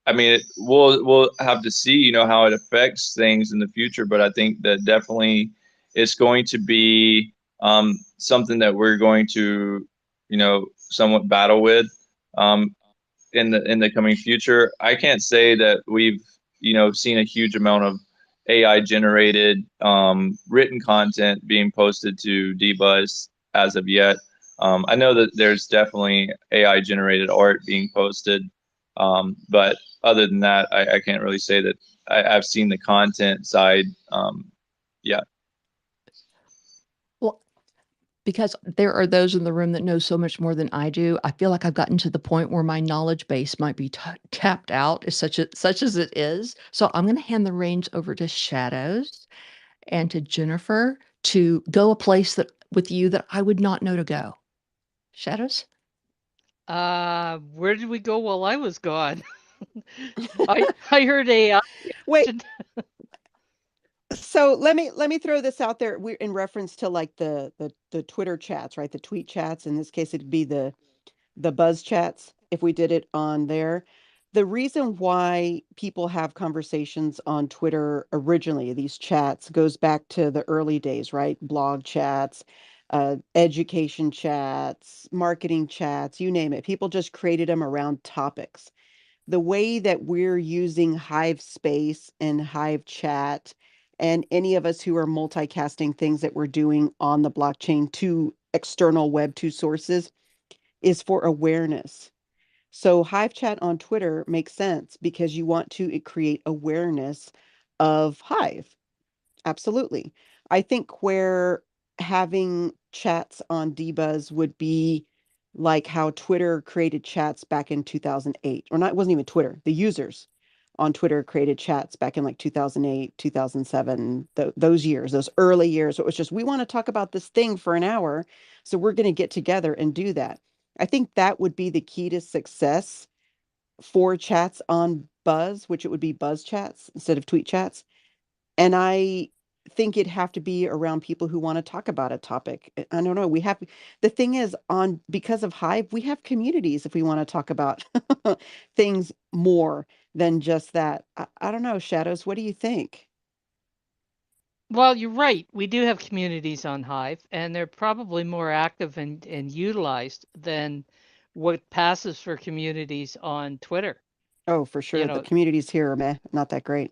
I mean, we'll have to see, how it affects things in the future, but I think that definitely it's going to be something that we're going to, somewhat battle with. In the coming future. I can't say that we've seen a huge amount of AI generated written content being posted to D.Buzz as of yet. I know that there's definitely AI generated art being posted, but other than that, I can't really say that I've seen the content side. Yeah. Well, because there are those in the room that know so much more than I do, I feel like I've gotten to the point where my knowledge base might be tapped out, such as it is. So I'm going to hand the reins over to Shadows and to Jennifer to go a place that with you that I would not know to go. Shadows? Where did we go while I was gone? I heard AI. Wait, so let me throw this out there. We're in reference to like the Twitter chats, right? The tweet chats. In this case, it'd be the buzz chats if we did it on there. The reason why people have conversations on Twitter originally, these chats, goes back to the early days, right? Blog chats, education chats, marketing chats, you name it. People just created them around topics. The way that we're using Hive Space and Hive Chat, and any of us who are multicasting things that we're doing on the blockchain to external Web 2 sources, is for awareness. So Hive Chat on Twitter makes sense because you want to create awareness of Hive. Absolutely. I think where having chats on D.Buzz would be like how Twitter created chats back in 2008, or not, it wasn't even Twitter. The users on Twitter created chats back in like 2008, 2007, those years, those early years. It was just, we want to talk about this thing for an hour. So we're going to get together and do that. I think that would be the key to success for chats on Buzz, which it would be Buzz chats instead of tweet chats. And I think it'd have to be around people who want to talk about a topic. I don't know. We have the thing is on because of Hive, we have communities if we want to talk about things more than just that. I don't know, Shadows, what do you think? Well, you're right. We do have communities on Hive, and they're probably more active and utilized than what passes for communities on Twitter. Oh, for You sure. The know, communities here are meh, not that great.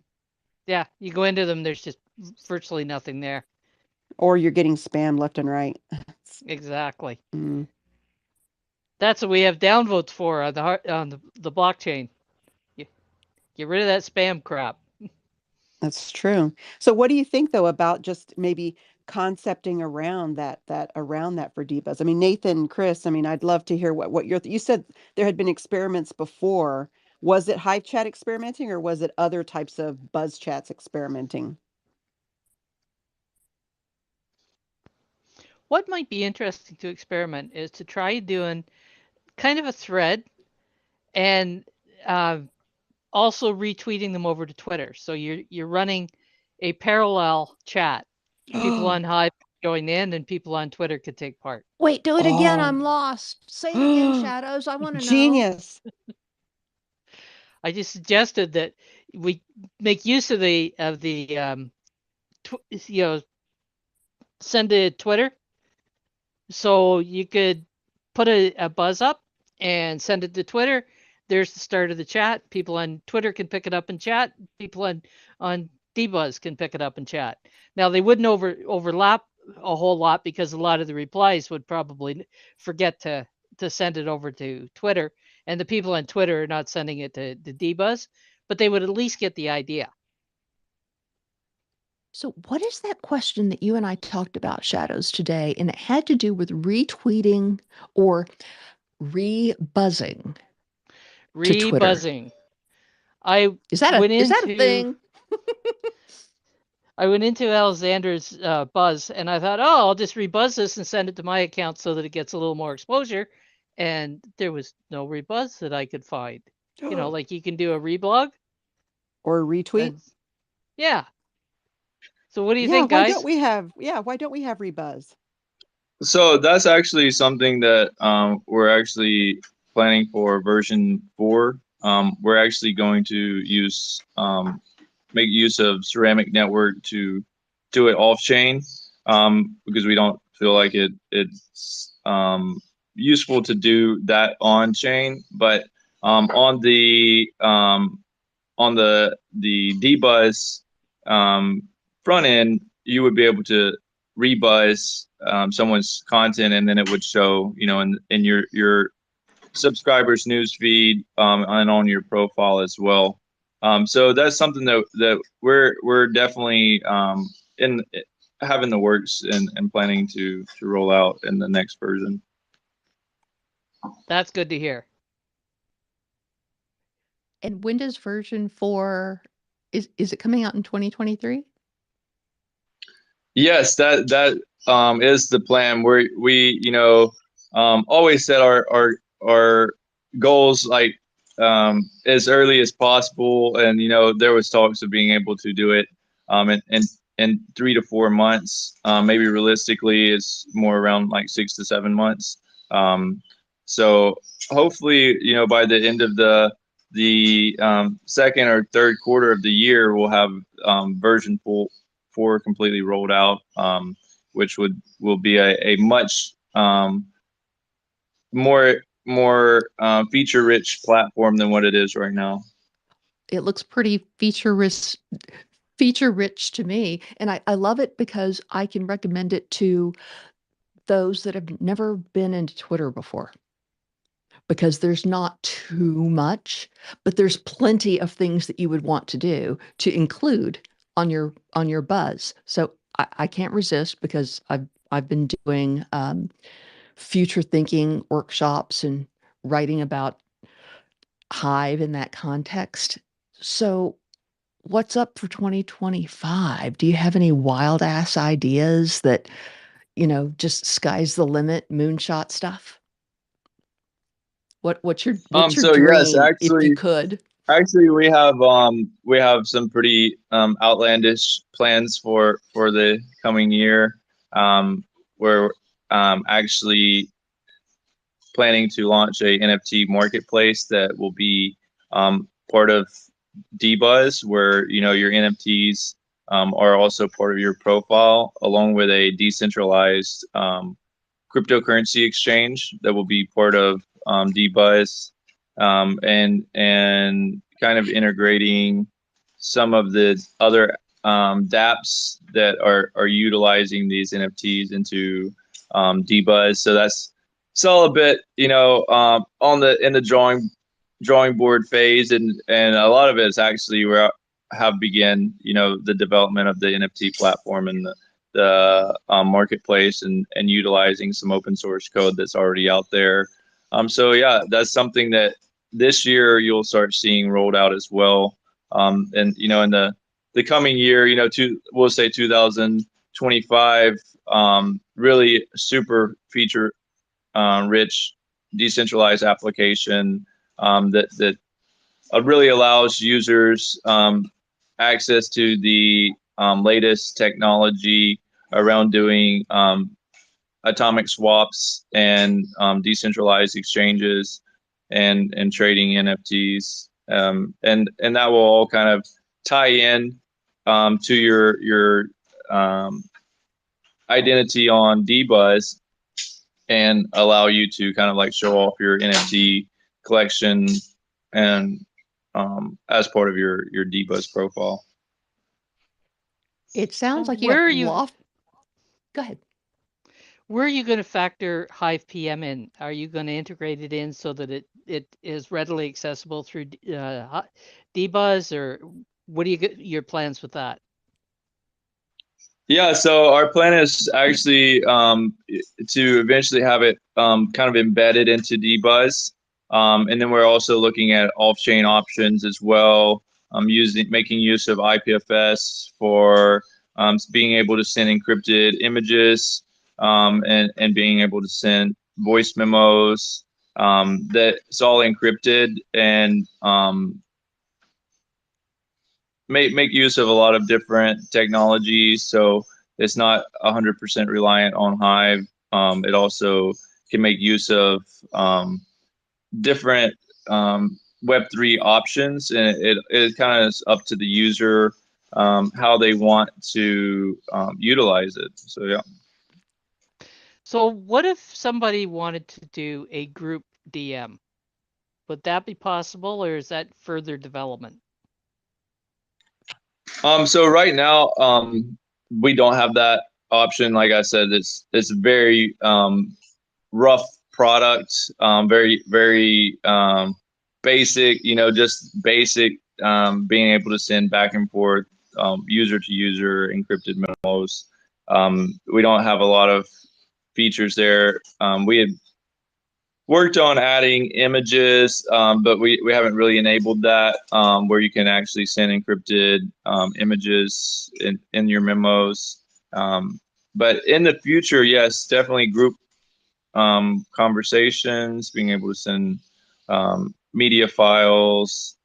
yeah, you go into them, there's just virtually nothing there. Or you're getting spam left and right. Exactly. Mm. That's what we have downvotes for on the blockchain. Get rid of that spam crap. That's true. So what do you think though about just maybe concepting around that for D.Buzz? I mean, Nathan, Chris, I mean, I'd love to hear what you said there had been experiments before. Was it Hive Chat experimenting or was it other types of buzz chats experimenting? What might be interesting to experiment is to try doing kind of a thread and uh, also retweeting them over to Twitter. So you're running a parallel chat. People on Hive join in, and people on Twitter could take part. Wait, do it again. I'm Oh, lost. Say it again, Shadows. I want to know. genius. I just suggested that we make use of the you know send to Twitter, so you could put a buzz up and send it to Twitter. there's the start of the chat. People on Twitter can pick it up and chat. People on D.Buzz can pick it up and chat. Now they wouldn't overlap a whole lot because a lot of the replies would probably forget to send it over to Twitter, and the people on Twitter are not sending it to D.Buzz, but they would at least get the idea. So, what is that question that you and I talked about, Shadows, today? And it had to do with retweeting or re-buzzing to Twitter. Rebuzzing. I Is that went a into thing? I went into Alexander's buzz and I thought, oh, I'll just rebuzz this and send it to my account so that it gets a little more exposure. And there was no rebuzz that I could find. You know, like you can do a reblog. Or retweet? And yeah. So what do you Yeah, think, guys? why don't we have rebuzz? So that's actually something that we're actually planning for version 4. We're actually going to use make use of Ceramic Network to do it off chain because we don't feel like it's useful to do that on chain. But on the D.Buzz front end, you would be able to rebuzz someone's content, and then it would show, you know, in your subscribers' news feed and on your profile as well. So that's something that we're definitely in having the works and planning to roll out in the next version. That's good to hear. And when does version 4 is it coming out in 2023? Yes, that is the plan. We you know always set our goals like as early as possible, and you know there was talks of being able to do it in 3 to 4 months. Maybe realistically, it's more around like 6 to 7 months. So hopefully, you know, by the end of the second or third quarter of the year, we'll have version 4 completely rolled out, which will be a much more feature rich platform than what it is right now. It looks pretty feature rich to me. And I love it because I can recommend it to those that have never been into Twitter before. Because there's not too much, but there's plenty of things that you would want to do to include on your buzz. So I can't resist because I've been doing future thinking workshops and writing about Hive in that context. So what's up for 2025? Do you have any wild ass ideas that, just sky's the limit, moonshot stuff? What's your So yes, dream if you could? actually we have some pretty outlandish plans for the coming year. We're actually planning to launch a NFT marketplace that will be part of D.Buzz, where you know your NFTs are also part of your profile, along with a decentralized cryptocurrency exchange that will be part of D.Buzz, and kind of integrating some of the other dApps that are utilizing these NFTs into D.Buzz. So that's still a bit, you know, on the in the drawing board phase, and a lot of it is actually where have begun, you know, the development of the NFT platform and the marketplace, and utilizing some open source code that's already out there. So yeah, that's something that this year you'll start seeing rolled out as well. And you know, in the coming year, you know, we'll say 2025, really super feature rich decentralized application that really allows users access to the latest technology around doing atomic swaps and decentralized exchanges and trading NFTs, and that will all kind of tie in to your identity on D.Buzz and allow you to kind of like show off your NFT collection and as part of your D.Buzz profile. It sounds So like you have loft. Go ahead. where are you going to factor Hive PM in? Are you going to integrate it in so that it is readily accessible through D.Buzz, or what do you get your plans with that? Yeah, so our plan is actually to eventually have it kind of embedded into D.Buzz, and then we're also looking at off-chain options as well, making use of IPFS for being able to send encrypted images, and being able to send voice memos. That's all encrypted, and make use of a lot of different technologies. So it's not 100% reliant on Hive. It also can make use of different Web3 options, and it kind of is up to the user how they want to utilize it. So yeah. So what if somebody wanted to do a group DM? Would that be possible, or is that further development? So right now, we don't have that option. Like I said, it's very rough product, very basic. Just basic, being able to send back and forth, user to user encrypted memos. We don't have a lot of features there. We had worked on adding images, but we haven't really enabled that, where you can actually send encrypted images in your memos. But in the future, yes, definitely group conversations, being able to send media files,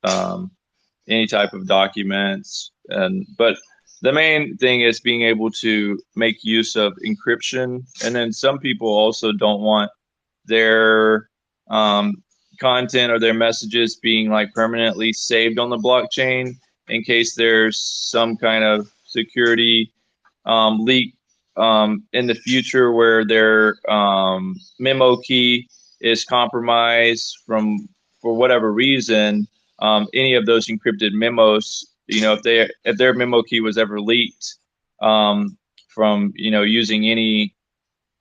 any type of documents, but the main thing is being able to make use of encryption. And then some people also don't want their um, content or their messages being like permanently saved on the blockchain in case there's some kind of security leak in the future where their memo key is compromised for whatever reason. Any of those encrypted memos, if their memo key was ever leaked from using any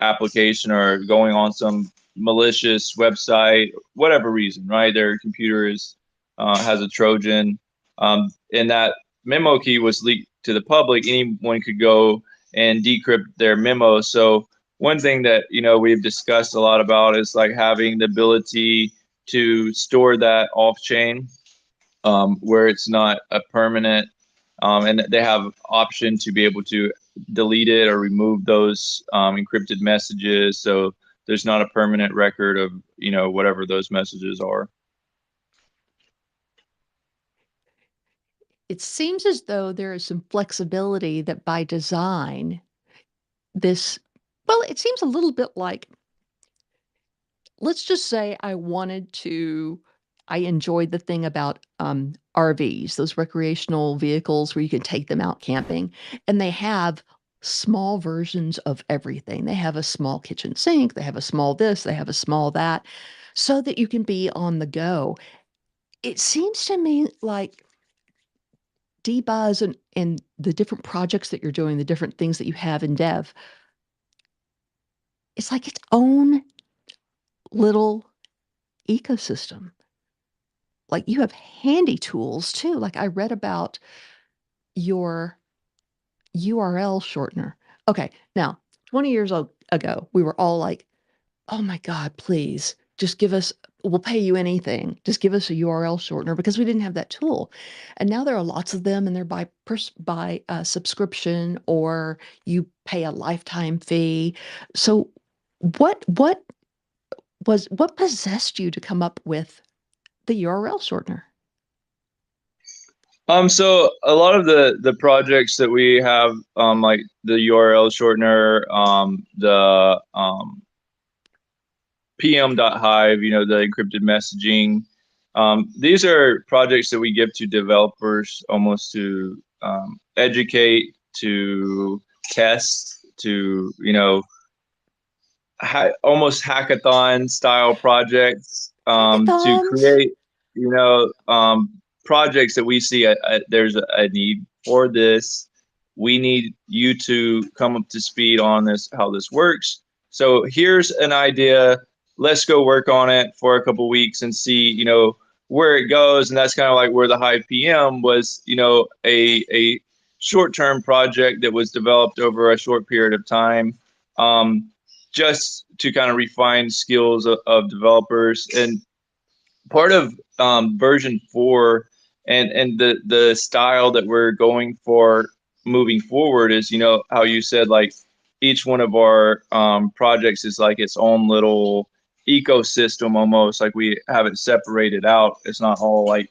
application or going on some malicious website, whatever reason, right? Their computer has a Trojan, and that memo key was leaked to the public. Anyone could go and decrypt their memo. So one thing that we've discussed a lot about is like having the ability to store that off chain, where it's not a permanent, and they have option to be able to delete it or remove those encrypted messages, so there's not a permanent record of whatever those messages are. It seems as though there is some flexibility that by design, it seems a little bit like, let's just say I enjoyed the thing about RVs, those recreational vehicles where you can take them out camping, and they have small versions of everything. They have a small kitchen sink, they have a small this, they have a small that, so that you can be on the go. It seems to me like D.Buzz and the different projects that you're doing, the different things that you have in dev, it's like its own little ecosystem. Like you have handy tools too. Like I read about your URL shortener. Okay, now 20 years ago, we were all like, oh my God, please just we'll pay you anything. Just give us a URL shortener because we didn't have that tool. And now there are lots of them and they're by subscription or you pay a lifetime fee. So what what possessed you to come up with the URL shortener? So a lot of the projects that we have, like the URL shortener, the PM.hive, the encrypted messaging. These are projects that we give to developers almost to educate, to test, to, almost hackathon style projects, to Hackathons? create. you know, projects that we see, there's a need for this. We need you to come up to speed on this, how this works. So here's an idea. Let's go work on it for a couple weeks and see, you know, where it goes. And that's kind of like where the Hive PM was, you know, a short-term project that was developed over a short period of time, just to kind of refine skills of developers. And part of version 4 and the style that we're going for moving forward is, you know, how you said, like, each one of our projects is like its own little ecosystem, almost like we have it separated out. It's not all like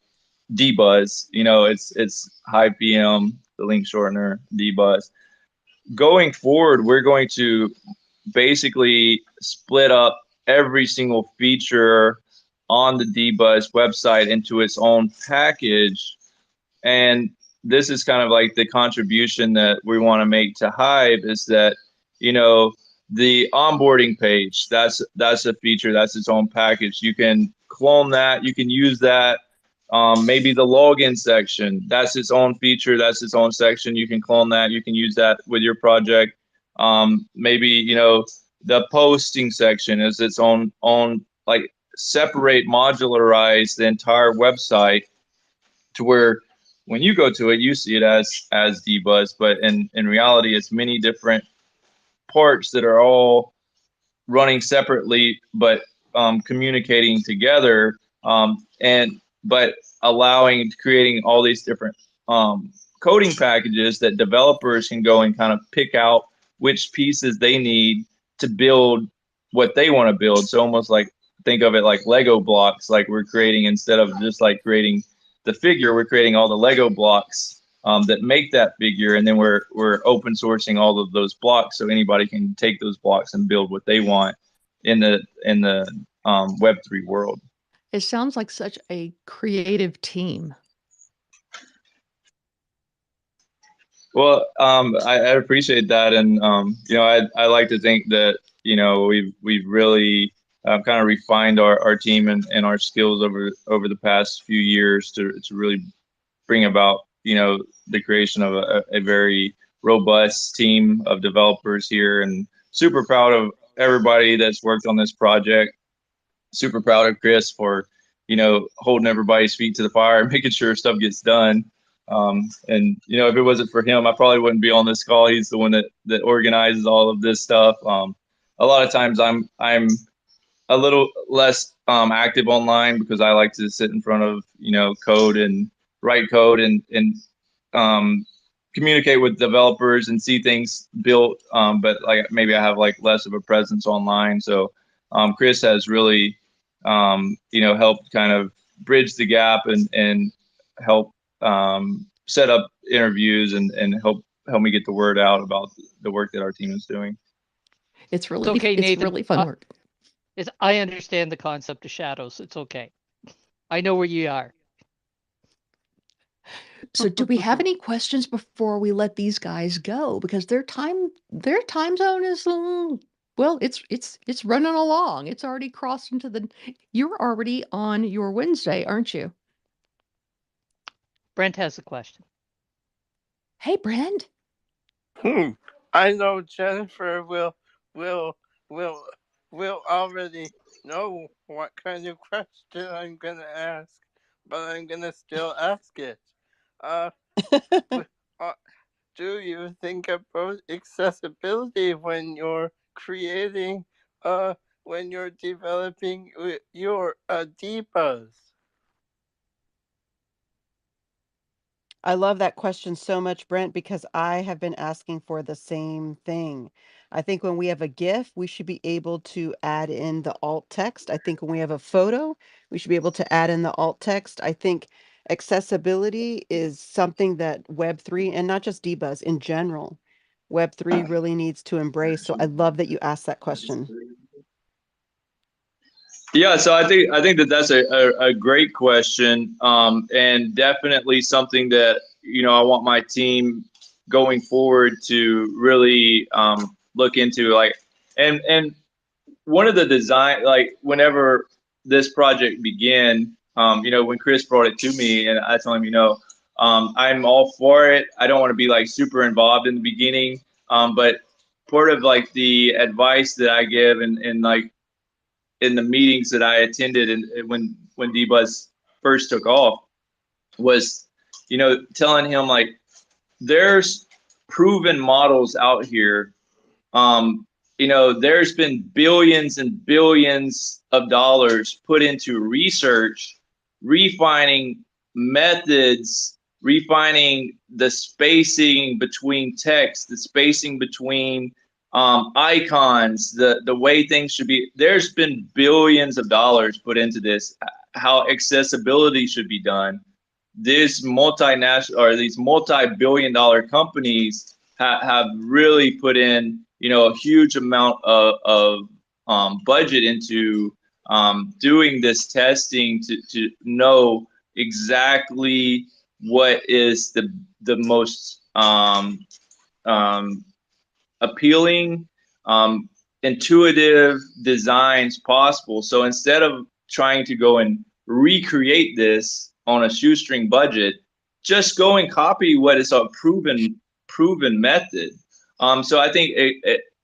D.Buzz, you know, it's Hive PM, the link shortener, D.Buzz. Going forward, we're going to basically split up every single feature on the D.Buzz website into its own package. And this is kind of like the contribution that we want to make to Hive, is that, you know, the onboarding page, that's a feature, that's its own package. You can clone that, you can use that. Maybe the login section, that's its own feature, that's its own section. You can clone that, you can use that with your project. Maybe, you know, the posting section is its own like separate, modularize the entire website to where when you go to it, you see it as D.Buzz, but in reality, it's many different parts that are all running separately, but communicating together, and but allowing creating all these different coding packages that developers can go and kind of pick out which pieces they need to build what they want to build. So almost like, think of it like Lego blocks, like we're creating, instead of just like creating the figure, we're creating all the Lego blocks that make that figure, and then we're open sourcing all of those blocks so anybody can take those blocks and build what they want in the Web3 world. It sounds like such a creative team. Well, I appreciate that, and you know, I like to think that, you know, we've really kind of refined our team and our skills over the past few years to really bring about, you know, the creation of a very robust team of developers here, and super proud of everybody that's worked on this project. Super proud of Chris for, you know, holding everybody's feet to the fire and making sure stuff gets done. And you know, if it wasn't for him, I probably wouldn't be on this call. He's the one that organizes all of this stuff. A lot of times I'm a little less active online because I like to sit in front of, you know, code and write code and communicate with developers and see things built. But like maybe I have like less of a presence online. So Chris has really you know, helped kind of bridge the gap and help set up interviews and help me get the word out about the work that our team is doing. It's It's really okay, it's Nathan. really fun work. I understand the concept of shadows. It's okay. I know where you are. So do we have any questions before we let these guys go? Because their time zone is well, it's running along. It's already crossed into the you're already on your Wednesday, aren't you? Brent has a question. Hey, Brand. I know Jennifer will will will already know what kind of question I'm gonna ask, but I'm gonna still ask it. Uh, w- uh do you think about accessibility when you're creating when you're developing your D.Buzz? I love that question so much, Brent, because I have been asking for the same thing. I think when we have a GIF, we should be able to add in the alt text. I think when we have a photo, we should be able to add in the alt text. I think accessibility is something that Web3 and not just D.Buzz in general, Web3 really needs to embrace. So I love that you asked that question. Yeah, so I think that that's a great question, and definitely something that, you know, I want my team going forward to really look into. Like, and one of the design, like whenever this project began, when Chris brought it to me, and I told him, I'm all for it. I don't want to be like super involved in the beginning, but part of like the advice that I give, and like in the meetings that I attended, and when D.Buzz first took off, was telling him like there's proven models out here. um, there's been billions and billions of dollars put into research, refining methods, refining the spacing between text, the spacing between icons, the way things should be. There's been billions of dollars put into this, how accessibility should be done. These multi-billion dollar companies have really put in a huge amount of budget into doing this testing to know exactly what is the most um, appealing, intuitive designs possible. So instead of trying to go and recreate this on a shoestring budget, just go and copy what is a proven method. So I think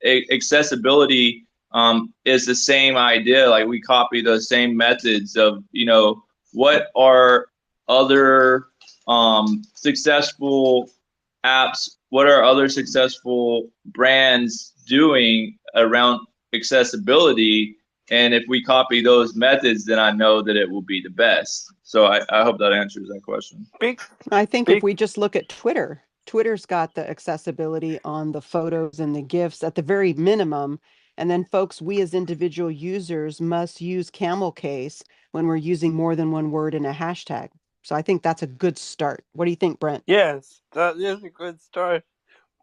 accessibility is the same idea. Like we copy the same methods of what are other successful apps, what are other successful brands doing around accessibility, and if we copy those methods, then I know that it will be the best. So I hope that answers that question. Big, I think if big, we just look at Twitter, Twitter's got the accessibility on the photos and the GIFs at the very minimum. And then, folks, we as individual users must use camel case when we're using more than one word in a hashtag. So I think that's a good start. What do you think, Brent? yes, that is a good start.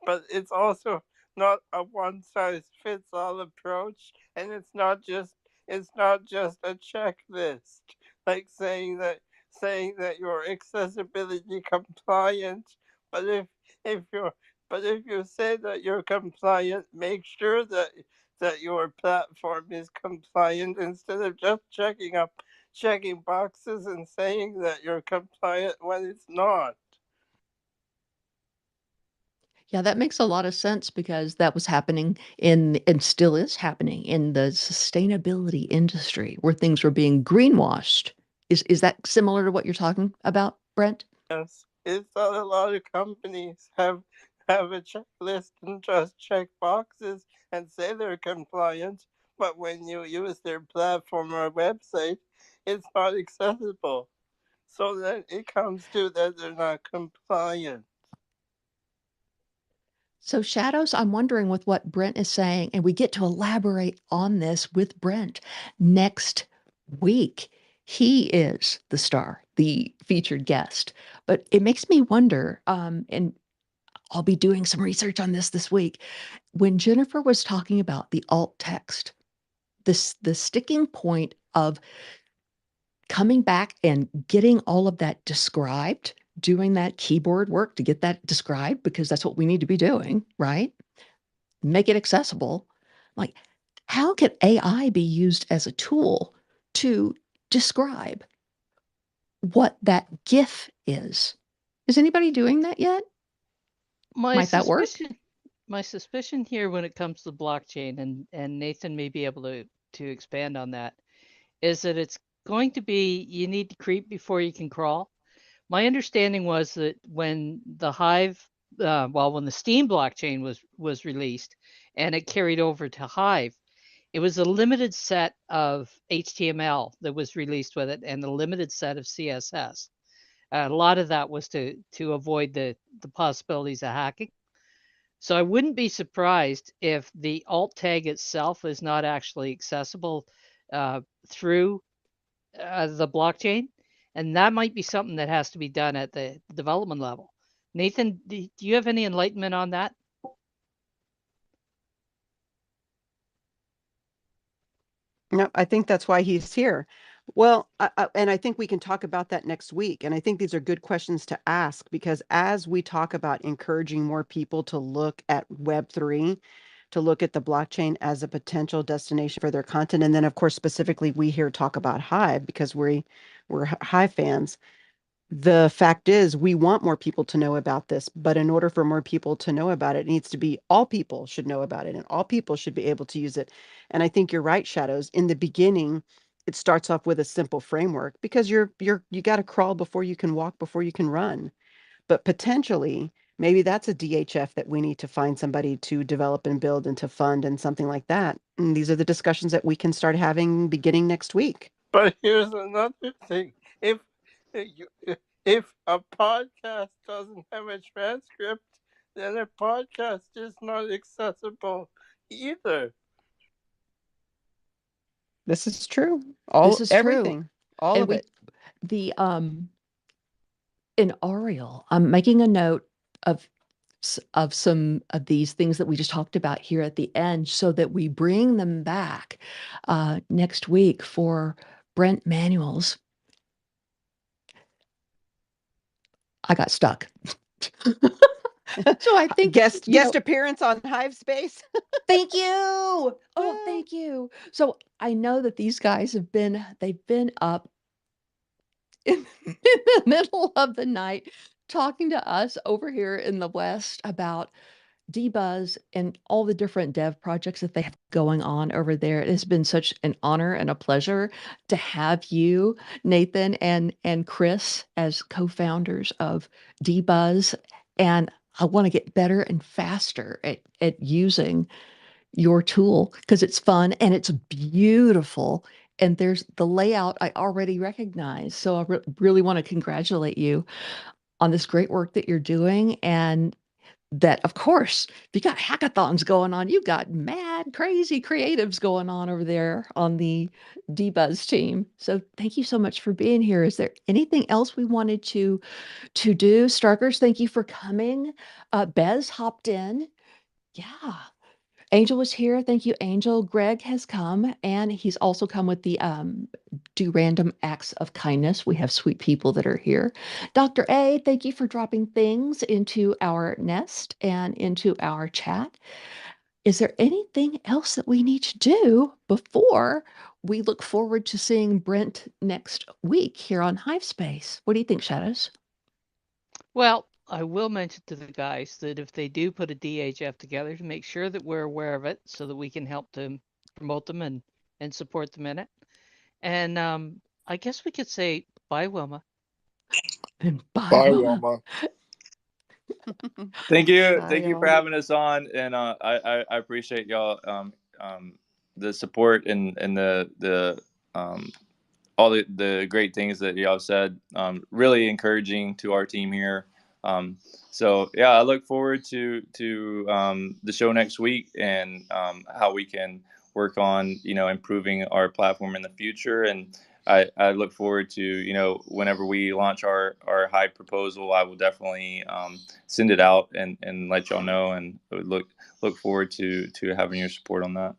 But it's also not a one size fits all approach, and it's not just a checklist like saying that you're accessibility compliant. But if you're if you say that you're compliant, make sure that your platform is compliant instead of just checking boxes and saying that you're compliant when it's not. Yeah, that makes a lot of sense because that was happening in and still is happening in the sustainability industry where things were being greenwashed. Is that similar to what you're talking about, Brent? Yes, it's that a lot of companies have a checklist and just check boxes and say they're compliant, but when you use their platform or website, it's not accessible. So then it comes to that they're not compliant. So, Shadows, I'm wondering with what Brent is saying, and we get to elaborate on this with Brent next week. He is the star, the featured guest. But it makes me wonder, and I'll be doing some research on this week. When Jennifer was talking about the alt text, the sticking point of coming back and getting all of that described, doing that keyboard work to get that described, because that's what we need to be doing, right? Make it accessible. Like, how can AI be used as a tool to describe what that GIF is? Is anybody doing that yet? My Might that work? suspicion here when it comes to blockchain, and Nathan may be able to expand on that, is that it's going to be you need to creep before you can crawl. My understanding was that when the Hive, when the Steam blockchain was released and it carried over to Hive, it was a limited set of HTML that was released with it and a limited set of CSS. A lot of that was to avoid the possibilities of hacking. So I wouldn't be surprised if the alt tag itself is not actually accessible through the blockchain, and that might be something that has to be done at the development level. Nathan, do you have any enlightenment on that? No, I think that's why he's here. Well, and I think we can talk about that next week. And I think these are good questions to ask because as we talk about encouraging more people to look at Web3, to look at the blockchain as a potential destination for their content, and then of course specifically we here talk about Hive because we're Hive fans. The fact is, we want more people to know about this, but in order for more people to know about it, it needs to be all people should know about it and all people should be able to use it. And I think you're right, Shadows. In the beginning, it starts off with a simple framework because you got to crawl before you can walk, before you can run. But potentially, maybe that's a DHF that we need to find somebody to develop and build and to fund and something like that. And these are the discussions that we can start having beginning next week. But here's another thing: if if a podcast doesn't have a transcript, then a podcast is not accessible either. This is true. This is true. Everything, all And of it. the in Ariel, I'm making a note of of some of these things that we just talked about here at the end so that we bring them back next week for Brent Manuel's. I got stuck. So I think guest appearance on Hive Space. Thank you. Oh, thank you. So I know that these guys they've been up in the middle of the night talking to us over here in the West about D.Buzz and all the different dev projects that they have going on over there. It has been such an honor and a pleasure to have you, Nathan and Chris, as co-founders of D.Buzz. And I want to get better and faster at using your tool because it's fun and it's beautiful. And there's the layout I already recognize. So I really want to congratulate you on this great work that you're doing. And that, of course, if you got hackathons going on, you've got mad, crazy creatives going on over there on the D.Buzz team. So thank you so much for being here. Is there anything else we wanted to do? Starkers, thank you for coming. Bez hopped in. Yeah. Angel was here. Thank you, Angel. Greg has come, and he's also come with the do random acts of kindness. We have sweet people that are here. Dr. A, thank you for dropping things into our nest and into our chat. Is there anything else that we need to do before we look forward to seeing Brent next week here on Hive Space? What do you think, Shadows? Well, I will mention to the guys that if they do put a DHF together, to make sure that we're aware of it so that we can help them promote them and support them in it. And I guess we could say bye, Wilma. And bye, Bye, Wilma. Wilma. Thank you, Bye, thank you for y'all. having us on, and I appreciate y'all the support and the all the great things that y'all said. Really encouraging to our team here. So yeah, I look forward to the show next week and how we can work on improving our platform in the future. And I look forward to whenever we launch our Hive proposal, I will definitely send it out and let y'all know. And look forward to having your support on that.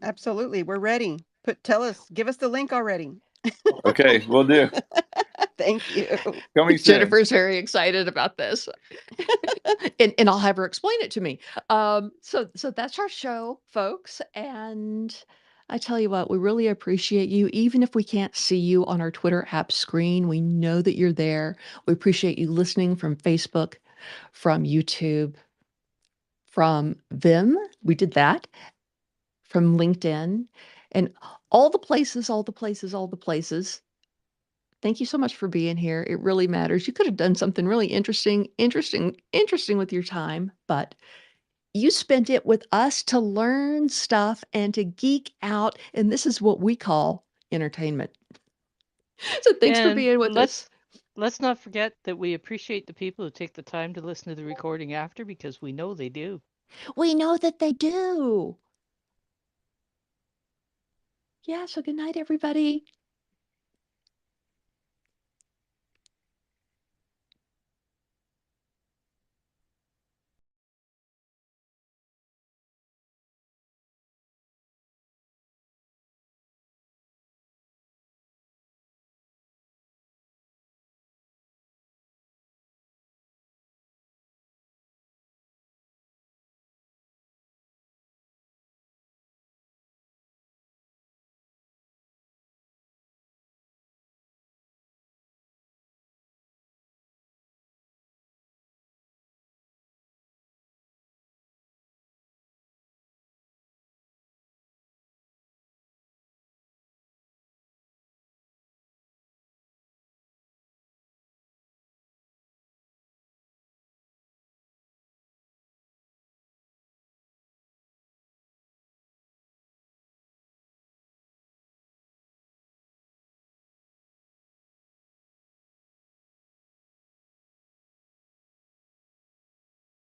Absolutely. We're ready. Give us the link already. Okay, we'll do. Thank you. Coming soon. Jennifer's very excited about this. and I'll have her explain it to me. So that's our show, folks. And I tell you what, we really appreciate you. Even if we can't see you on our Twitter app screen, we know that you're there. We appreciate you listening from Facebook, from YouTube, from Vim. We did that, from LinkedIn, and all the places, all the places, all the places. Thank you so much for being here. It really matters. You could have done something really interesting with your time, but you spent it with us to learn stuff and to geek out. And this is what we call entertainment. So thanks for And being with us. let's not forget that we appreciate the people who take the time to listen to the recording after because we know they do. We know that they do. Yeah, so good night, everybody.